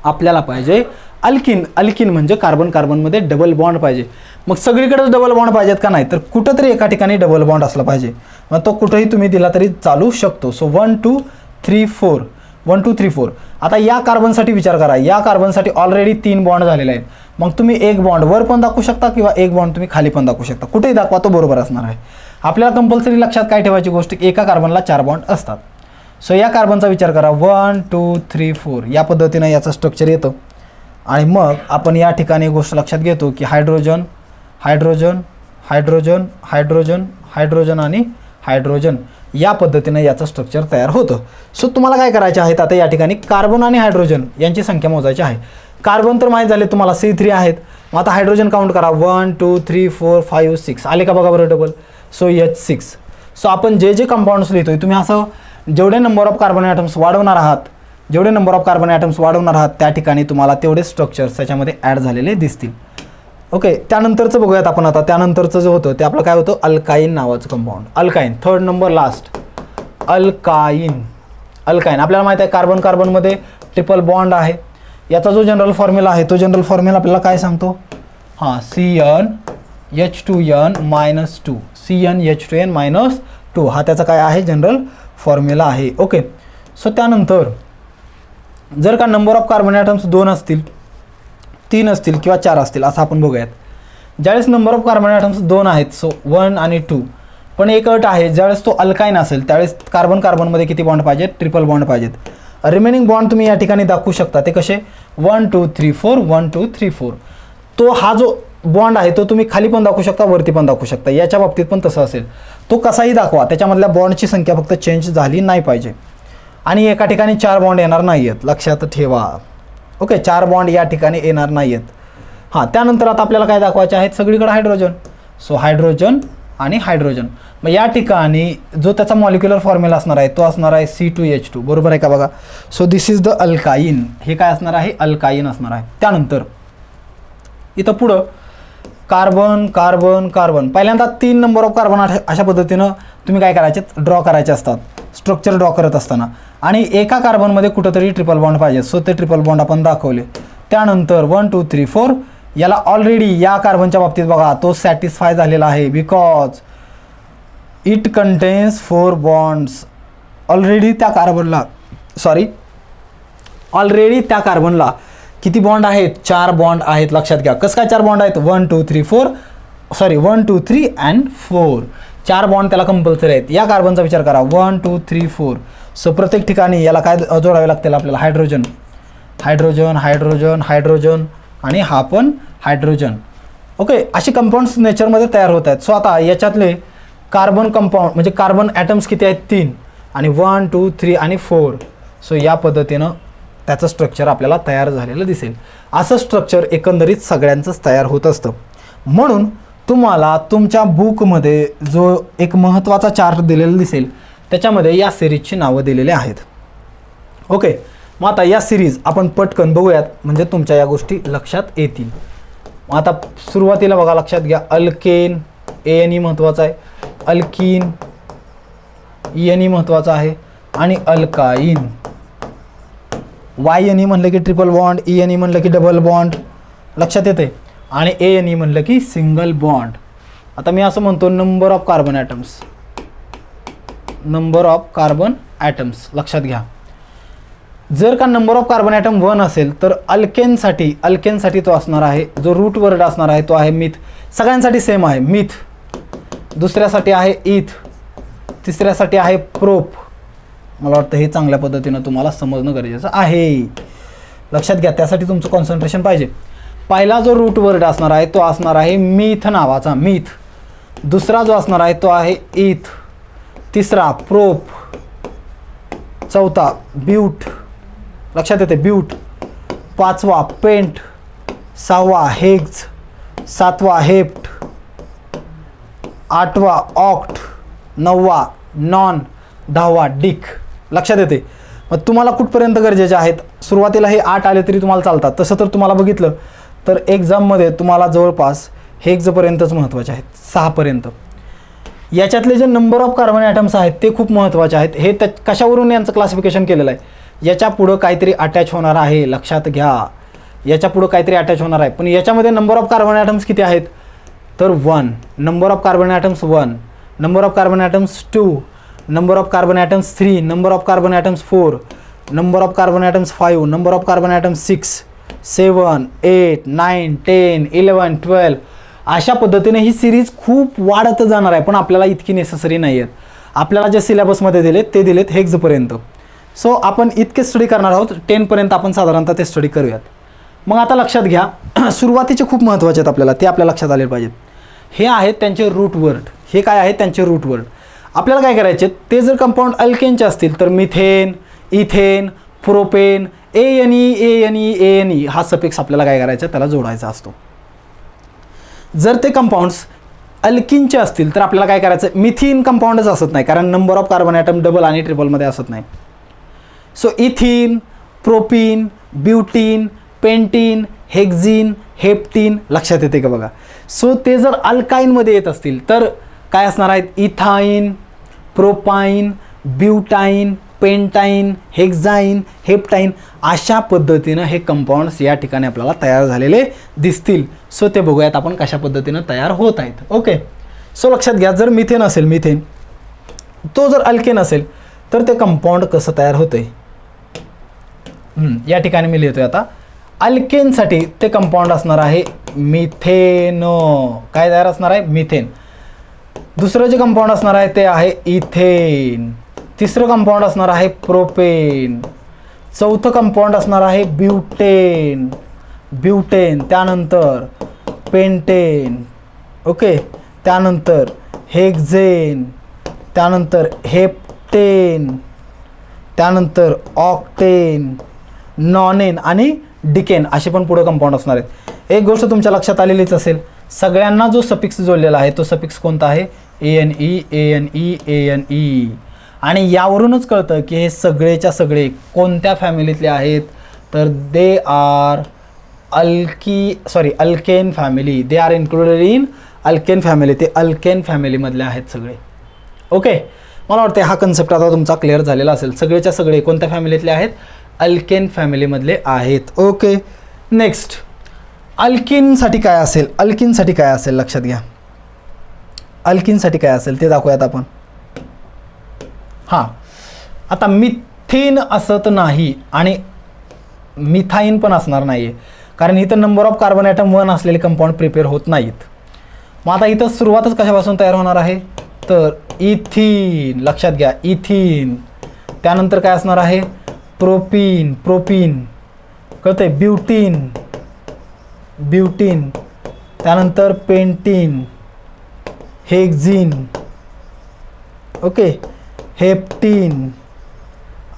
आपल्याला पाहिजे अल्किन. अल्किन म्हणजे कार्बन कार्बनमध्ये डबल बॉन्ड पाहिजे. मग सगळीकडेच डबल बॉन्ड पाहिजेत का? नाही, तर कुठंतरी एका ठिकाणी डबल बॉन्ड असला पाहिजे. मग तो कुठंही तुम्ही दिला तरी चालू शकतो. सो 1 2 3 4 1 2 3 4. आता या कार्बनसाठी विचार करा. या कार्बनसाठी ऑलरेडी 3 बॉन्ड झालेले आहेत. मग तुम्ही एक बॉन्ड वर पण दाखवू शकता किंवा एक बॉन्ड तुम्ही खाली पण दाखवू शकता. कुठेही दाखवा, तो बरोबर असणार आहे. आपल्याला कंपल्सरी लक्षात काय ठेवायची गोष्ट की एका कार्बनला 4 बॉन्ड असतात. सो या कार्बनचा विचार करा. 1 2 3 4 या पद्धतीनं याचं स्ट्रक्चर येतं. आणि मग आपण या ठिकाणी गोष्ट लक्षात घेतो की hydrogen hydrogen hydrogen hydrogen hydrogen आणि हायड्रोजन या पद्धतीनं याचं स्ट्रक्चर तयार होतं. सो तुम्हाला काय करायचे आहेत आता या ठिकाणी? कार्बन आणि हायड्रोजन यांची संख्या मोजायची आहे. कार्बन तर माहीत झाले तुम्हाला, C3 आहेत. मग आता हायड्रोजन काउंट करा. 1 2 3 4 5 6 आले का? बघा बरं डबल. So H6. सो आपण जे जे कंपाऊंड्स लिहितोय तुम्ही असं जेवढे नंबर ऑफ कार्बन ॲटम्स वाढवणार आहात, जेवढे नंबर ऑफ कार्बन ॲटम्स वाढवणार आहात त्या ठिकाणी तुम्हाला तेवढे स्ट्रक्चर्स त्याच्यामध्ये ॲड झालेले दिसतील. ओके, त्यानंतरचं बघूयात आपण आता. त्यानंतरचं जे होतं ते आपलं काय होतं, अल्काईन नावाचं कंपाऊंड. अल्काईन, third number last, अल्काईन. अल्काईन आपल्याला माहिती आहे कार्बन कार्बनमध्ये ट्रिपल बॉन्ड आहे. याचा जो जनरल फॉर्म्युला आहे तो जनरल फॉर्म्युला आपल्याला काय सांगतो, हां, CnH2n-2, CnH2n-2 हा त्याचा काय आहे, जनरल फॉर्म्युला आहे. ओके, सो त्यानंतर जर का नंबर ऑफ कार्बन ॲटम्स 2 असतील, 3 असतील किंवा 4 असतील असं आपण बघूयात. ज्यावेळेस नंबर ऑफ कार्बन ॲटम्स 2 आहेत, सो 1 आणि 2, पण एक अट आहे, ज्यावेळेस तो अल्काईन असेल त्यावेळेस कार्बन कार्बनमध्ये किती बॉन्ड पाहिजेत, ट्रिपल बॉन्ड पाहिजेत. रिमेनिंग बॉन्ड तुम्ही या ठिकाणी दाखवू शकता. ते कसे, 1 2 3 4, 1 2 3 4. तो हा जो बॉन्ड आहे तो तुम्ही खाली पण दाखवू शकता, वरती पण दाखवू शकता. याच्या बाबतीत पण तसं असेल. तो कसाही दाखवा, त्याच्यामधल्या बॉन्डची संख्या फक्त चेंज झाली नाही पाहिजे. आणि एका ठिकाणी 4 बॉन्ड येणार नाही आहेत, लक्षात ठेवा. ओके, 4 बॉन्ड या ठिकाणी येणार नाही आहेत. हां, त्यानंतर आता आपल्याला काय दाखवायचे आहेत, सगळीकडे हायड्रोजन. सो हायड्रोजन आणि हायड्रोजन. मग या ठिकाणी जो त्याचा मॉलिक्युलर फॉर्म्युला असणार आहे तो असणार आहे C2H2. बरोबर आहे का बघा. So this is the अल्काईन. हे काय असणार आहे, अल्काईन असणार आहे. त्यानंतर इथं पुढं कार्बन कार्बन कार्बन. पहिल्यांदा 3 नंबर ऑफ कार्बन अशा पद्धतीनं तुम्ही काय करायचे, ड्रॉ करायचे असतात स्ट्रक्चर ड्रॉ करत असताना. आणि एका कार्बनमध्ये कुठंतरी ट्रिपल बॉन्ड पाहिजे. सो ते ट्रिपल बॉन्ड आपण दाखवले. त्यानंतर 1 2 3 4 याला ऑलरेडी या कार्बनच्या बाबतीत बघा तो सॅटिस्फाय झालेला आहे, because it contains 4 bonds. Already त्या कार्बनला किती बॉन्ड आहेत, 4 बॉन्ड आहेत. लक्षात घ्या. कसं काय 4 बॉन्ड आहेत, 1 2 3 and 4. 4 बॉन्ड त्याला कंपल्सरी आहेत. या कार्बनचा विचार करा, 1 2 3 4. सो प्रत्येक ठिकाणी याला काय जोडावे लागतील आपल्याला, हायड्रोजन हायड्रोजन हायड्रोजन हायड्रोजन आणि हा पण हायड्रोजन. ओके, असे कंपाऊंड्स नेचरमध्ये तयार होत आहेत. सो आता याच्यातले कार्बन कंपाऊंड म्हणजे कार्बन ॲटम्स किती आहेत, 3, आणि 1 2 3 आणि 4. सो या पद्धतीनं त्याचं स्ट्रक्चर आपल्याला तयार झालेलं दिसेल. असं स्ट्रक्चर एकंदरीत सगळ्यांचंच तयार होत असतं. म्हणून तुम्हाला तुमच्या बुकमध्ये जो एक महत्त्वाचा चार्ट दिलेला दिसेल त्याच्यामध्ये या सिरीजची नावं दिलेली आहेत. ओके, मग आता या सिरीज आपण पटकन बघूयात म्हणजे तुमच्या या गोष्टी लक्षात येतील. मग आता सुरुवातीला बघा, लक्षात घ्या, अल्केन ANE महत्त्वाचा आहे, अल्कीन ENE महत्त्वाचा आहे, आणि अल्काईन YNE म्हणलं की ट्रिपल बॉन्ड, ENE म्हणलं की डबल बॉन्ड, लक्षात येते, आणि ANE म्हणलं की सिंगल बॉन्ड. आता मी असं म्हणतो नंबर ऑफ कार्बन ॲटम्स लक्षात घ्या. जर का नंबर ऑफ कार्बन ॲटम 1 असेल तर अल्केनसाठी तो असणार आहे, जो रूट वर्ड असणार आहे तो आहे मिथ. सगळ्यांसाठी सेम आहे मिथ. दुसऱ्यासाठी आहे इथ, तिसऱ्यासाठी आहे प्रोप. मला वाटतं हे चांगल्या पद्धतीनं तुम्हाला समजणं गरजेचं आहे. लक्षात घ्या, त्यासाठी तुमचं कॉन्सन्ट्रेशन पाहिजे. पहिला जो रूट वर्ड असणार आहे तो असणार आहे मिथ नावाचा, मिथ. दुसरा जो असणार आहे तो आहे इथ, तिसरा प्रोप, चौथा ब्यूट, लक्षात येते ब्यूट, पाचवा पेंट, 6वा हेक्स, 7वा हेप्ट, 8वा ऑक्ट, 9वा नॉन, 10वा डिक. लक्षात येते. मग तुम्हाला कुठपर्यंत गरजेचे आहेत, सुरुवातीला हे 8 आले तरी तुम्हाला चालतात. तसं तर तुम्हाला बघितलं तर एक्झाममध्ये तुम्हाला जवळपास हेक्सपर्यंतच महत्त्वाचे आहेत, 6 पर्यंत. याच्यातले जे नंबर ऑफ कार्बन ॲटम्स आहेत ते खूप महत्त्वाचे आहेत. हे कशावरून यांचं क्लासिफिकेशन केलेलं आहे, याच्या पुढं काहीतरी अटॅच होणार आहे, लक्षात घ्या. याच्या पुढं काहीतरी अटॅच होणार आहे, पण याच्यामध्ये नंबर ऑफ कार्बन ॲटम्स किती आहेत तर 1. Number of carbon atoms 1, number of carbon atoms 2, number of carbon atoms 3, number of carbon atoms 4, number of carbon atoms 5, number of carbon atoms 6, 7, 8, 9, 10, 11, 12. अशा पद्धतीने ही सिरीज खूप वाढत जाणार आहे, पण आपल्याला इतकी नेसेसरी नाही आहेत. आपल्याला जे सिलेबसमध्ये दिलेत ते दिलेत हेक्सपर्यंत. सो आपण इतके स्टडी करणार आहोत, 10पर्यंत आपण साधारणतः ते स्टडी करूयात. मग आता लक्षात घ्या, सुरुवातीचे खूप महत्त्वाचे आहेत आपल्याला, ते आपल्या लक्षात आले पाहिजेत. हे आहेत त्यांचे रूट वर्ड. हे काय आहेत त्यांचे रूट वर्ड. आपल्याला काय करायचे, ते जर कंपाऊंड अल्केनचे असतील तर मिथेन, इथेन, प्रोपेन, ANE हा सफिक्स आपल्याला काय करायचा, त्याला जोडायचा असतो. जर ते कंपाऊंड्स अल्किनचे असतील तर आपल्याला काय करायचं, मिथिन कंपाऊंडच असत नाही, कारण number of carbon atom double आणि ट्रिपलमध्ये असत नाही. So ethyne, propyne, butyne, pentyne, hexyne, heptyne, लक्षात येते का बघा. सो ते जर अल्काईनमध्ये येत असतील तर काय असणार आहेत, इथाईन, प्रोपाईन, ब्युटाईन, पेंटाईन, हेक्झाईन, हेप्टाईन, अशा पद्धतीनं हे कंपाऊंड्स या ठिकाणी आपल्याला तयार झालेले दिसतील. सो ते बघूयात आपण कशा पद्धतीनं तयार होत आहेत. ओके, सो लक्षात घ्या, जर मिथेन असेल, मिथेन तो जर अल्केन असेल तर ते कंपाऊंड कसं तयार होतंय या ठिकाणी मी लिहितोय. आता अल्केनसाठी ते कंपाऊंड असणार आहे मिथेन. काय तयार असणार आहे, मिथेन. दुसरं जे कंपाऊंड असणार आहे ते आहे इथेन. तिसरं कंपाऊंड असणार आहे प्रोपेन. चौथं कंपाऊंड असणार आहे ब्युटेन, ब्युटेन. त्यानंतर पेंटेन. ओके, त्यानंतर हेक्झेन, त्यानंतर हेप्टेन, त्यानंतर ऑक्टेन, नॉनेन आणि डिकेन, असे पण पुढे कंपाऊंड असणार आहेत. एक गोष्ट तुमच्या लक्षात आलेलीच असेल, सगळ्यांना जो सफिक्स जोडलेला आहे तो सफिक्स कोणता आहे, ANE, ANE, ANE. आणि यावरूनच कळतं की हे सगळेच्या सगळे कोणत्या फॅमिलीतले आहेत, तर they are alkane family. They are included in alkane family. ते अल्केन फॅमिलीमधले आहेत सगळे. ओके, मला वाटतं हा कन्सेप्ट आता तुमचा क्लिअर झालेला असेल. सगळेच्या सगळे कोणत्या फॅमिलीतले आहेत, अल्केन फॅमिलीमधले आहेत. ओके, नेक्स्ट अल्किनसाठी काय असेल, अल्किनसाठी काय असेल लक्षात घ्या. अल्किनसाठी काय असेल ते दाखवूयात आपण. हां, आता मिथेन असत नाही आणि मिथाईन पण असणार नाही आहे, कारण इथं नंबर ऑफ कार्बन ॲटम 1 असलेले कंपाऊंड प्रिपेअर होत नाहीत. मग आता इथं सुरुवातच कशापासून तयार होणार आहे, तर इथीन. लक्षात घ्या, इथीन. त्यानंतर काय असणार आहे, प्रोपीन, प्रोपीन. कळतंय, ब्युटीन, ब्युटीन. त्यानंतर पेंटीन, हेक्झिन, ओके, हेप्टीन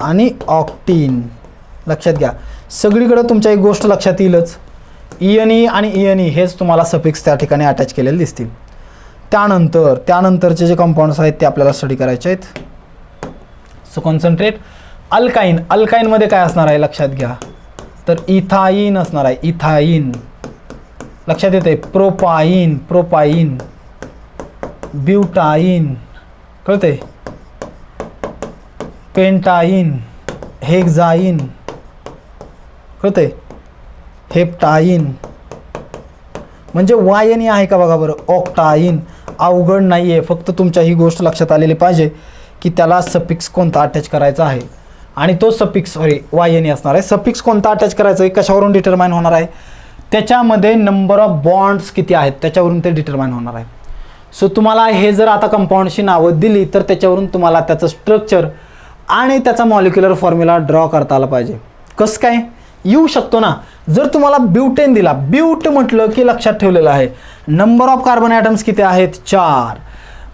आणि ऑक्टीन. लक्षात घ्या, सगळीकडं तुमच्या एक गोष्ट लक्षात येईलच, ENE आणि ENE हेच तुम्हाला सफिक्स त्या ठिकाणी अटॅच केलेले दिसतील. त्यानंतरचे जे कंपाऊंड्स आहेत ते आपल्याला स्टडी करायचे आहेत. So concentrate. अल्काईन, अल्काईनमध्ये काय असणार आहे लक्षात घ्या, तर इथाईन असणार आहे, इथाईन. लक्षात येते, प्रोपाईन, प्रोपाईन, ब्युटाईन, कळते, पेंटाईन, हेक्झाईन, कळते, हेप्टाईन. म्हणजे YNE आहे का बघा बरं, ऑक्टाईन. अवघड नाही आहे, फक्त तुमच्या ही गोष्ट लक्षात आलेली पाहिजे की त्याला सफिक्स कोणता अटॅच करायचा आहे. आणि तो सफिक्स YNE असणार आहे. सफिक्स कोणता अटॅच करायचा आहे कशावरून डिटरमाइन होणार आहे, त्याच्यामध्ये नंबर ऑफ बॉन्ड्स किती आहेत त्याच्यावरून ते डिटरमाइन होणार आहे. सो तुम्हाला हे जर आता कंपाऊंडची नावं दिली तर त्याच्यावरून तुम्हाला त्याचं स्ट्रक्चर आणि त्याचा मॉलिक्युलर फॉर्म्युला ड्रॉ करता आला पाहिजे. कसं काय येऊ शकतो ना, जर तुम्हाला ब्युटेन दिला, ब्यूट म्हटलं की लक्षात ठेवलेलं आहे नंबर ऑफ कार्बन ॲटम्स किती आहेत, 4.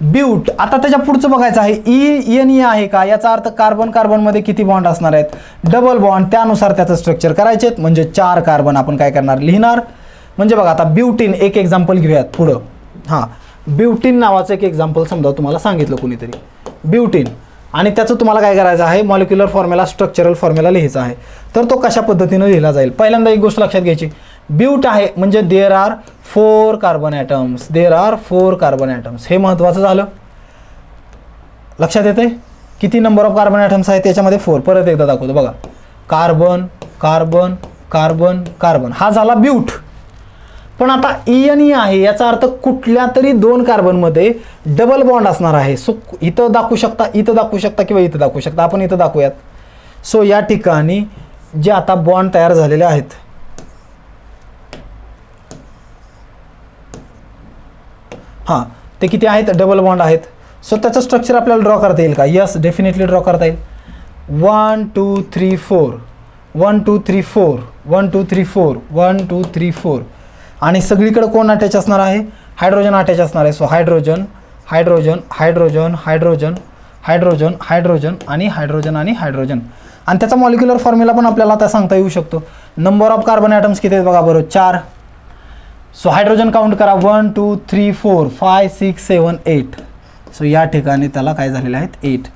ब्यूट. आता त्याच्या पुढचं बघायचं आहे, ENE आहे का, याचा अर्थ कार्बन कार्बनमध्ये किती बॉन्ड असणार आहेत, डबल बॉन्ड. त्यानुसार त्याचं स्ट्रक्चर करायचे आहेत, म्हणजे 4 कार्बन आपण काय करणार, लिहिणार. म्हणजे बघा आता ब्युटीन, एक एक्झाम्पल घेऊयात पुढं. हां, ब्युटीन नावाचं एक एक्झाम्पल समजा तुम्हाला सांगितलं कोणीतरी, ब्युटीन, आणि त्याचं तुम्हाला काय करायचं आहे, मॉलिक्युलर फॉर्म्युला, स्ट्रक्चरल फॉर्म्युला लिहायचा आहे. तर तो कशा पद्धतीनं लिहिला जाईल, पहिल्यांदा एक गोष्ट लक्षात घ्यायची, ब्यूट आहे म्हणजे there are 4 carbon atoms, there are 4 carbon atoms. हे महत्त्वाचं झालं, लक्षात येते किती नंबर ऑफ कार्बन ॲटम्स आहेत त्याच्यामध्ये, 4. परत एकदा दाखवतो बघा, कार्बन कार्बन कार्बन कार्बन, हा झाला ब्यूट. पण आता ENE आहे याचा अर्थ कुठल्या तरी 2 कार्बनमध्ये डबल बॉन्ड असणार आहे. सो इथं दाखवू शकता, इथं दाखवू शकता किंवा इथं दाखवू शकता. आपण इथं दाखवूयात. सो या ठिकाणी जे आता बॉन्ड तयार झालेले आहेत, हां, ते किती आहेत, डबल बॉन्ड आहेत. सो त्याचं स्ट्रक्चर आपल्याला ड्रॉ करता येईल का, यस, डेफिनेटली ड्रॉ करता येईल. 1 2 3 4, 1 2 3 4, 1 2 3 4, 1 2 3 4. आणि सगळीकडे कोण अटॅच असणार आहे, हायड्रोजन अटॅच असणार आहे. So hydrogen hydrogen hydrogen hydrogen hydrogen hydrogen आणि हायड्रोजन आणि हायड्रोजन. आणि त्याचा मॉलिक्युलर फॉर्म्युला पण आपल्याला आता सांगता येऊ शकतो. नंबर ऑफ कार्बन ॲटम्स किती आहेत बघा बरं, 4. सो हायड्रोजन काउंट करा, 1 2 3 4 5 6 7 8. सो या ठिकाणी त्याला काय झालेले आहेत, 8.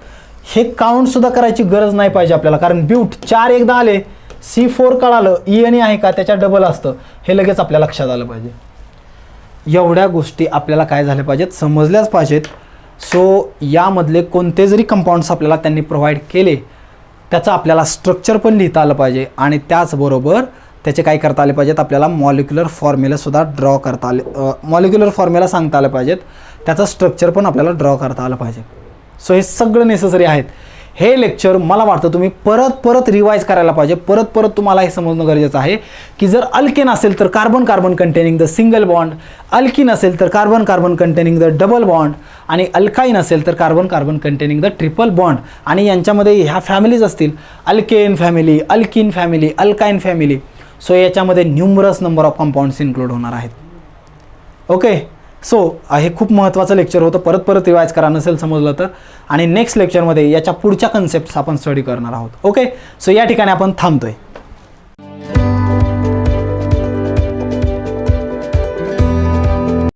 हे काउंटसुद्धा करायची गरज नाही पाहिजे आपल्याला, कारण ब्यूट 4 एकदा आले C4 कळालं, E आहे का त्याच्या डबल असतं हे लगेच आपल्या लक्षात आलं पाहिजे. एवढ्या गोष्टी आपल्याला काय झाल्या पाहिजेत, समजल्याच पाहिजेत. सो यामधले कोणते जरी कंपाऊंड्स आपल्याला त्यांनी प्रोव्हाइड केले त्याचं आपल्याला स्ट्रक्चर पण लिहिता आलं पाहिजे आणि त्याचबरोबर त्याचे काय करता आले पाहिजेत, आपल्याला मॉलिक्युलर फॉर्म्युलासुद्धा ड्रॉ करता आले, मॉलिक्युलर फॉर्म्युला सांगता आलं पाहिजेत, त्याचं स्ट्रक्चर पण आपल्याला ड्रॉ करता आलं पाहिजे. सो हे सगळं नेसेसरी आहेत. हे लेक्चर मला वाटतं तुम्ही परत रिवाईज करायला पाहिजे. परत तुम्हाला हे समजणं गरजेचं आहे की जर अल्केन असेल तर carbon carbon containing the single bond, alkene असेल तर carbon carbon containing the double bond, आणि अल्काईन असेल तर carbon carbon containing the triple bond. आणि यांच्यामध्ये ह्या फॅमिलीज असतील, alkane family, alkene family, alkyne family. So याच्यामध्ये numerous number of compounds include होणार आहेत. ओके, सो हे खूप महत्त्वाचं लेक्चर होतं. परत रिवाईज करा नसेल समजलं तर. आणि नेक्स्ट लेक्चरमध्ये याच्या पुढच्या कन्सेप्ट्स आपण स्टडी करणार आहोत. ओके, सो या ठिकाणी आपण थांबतोय.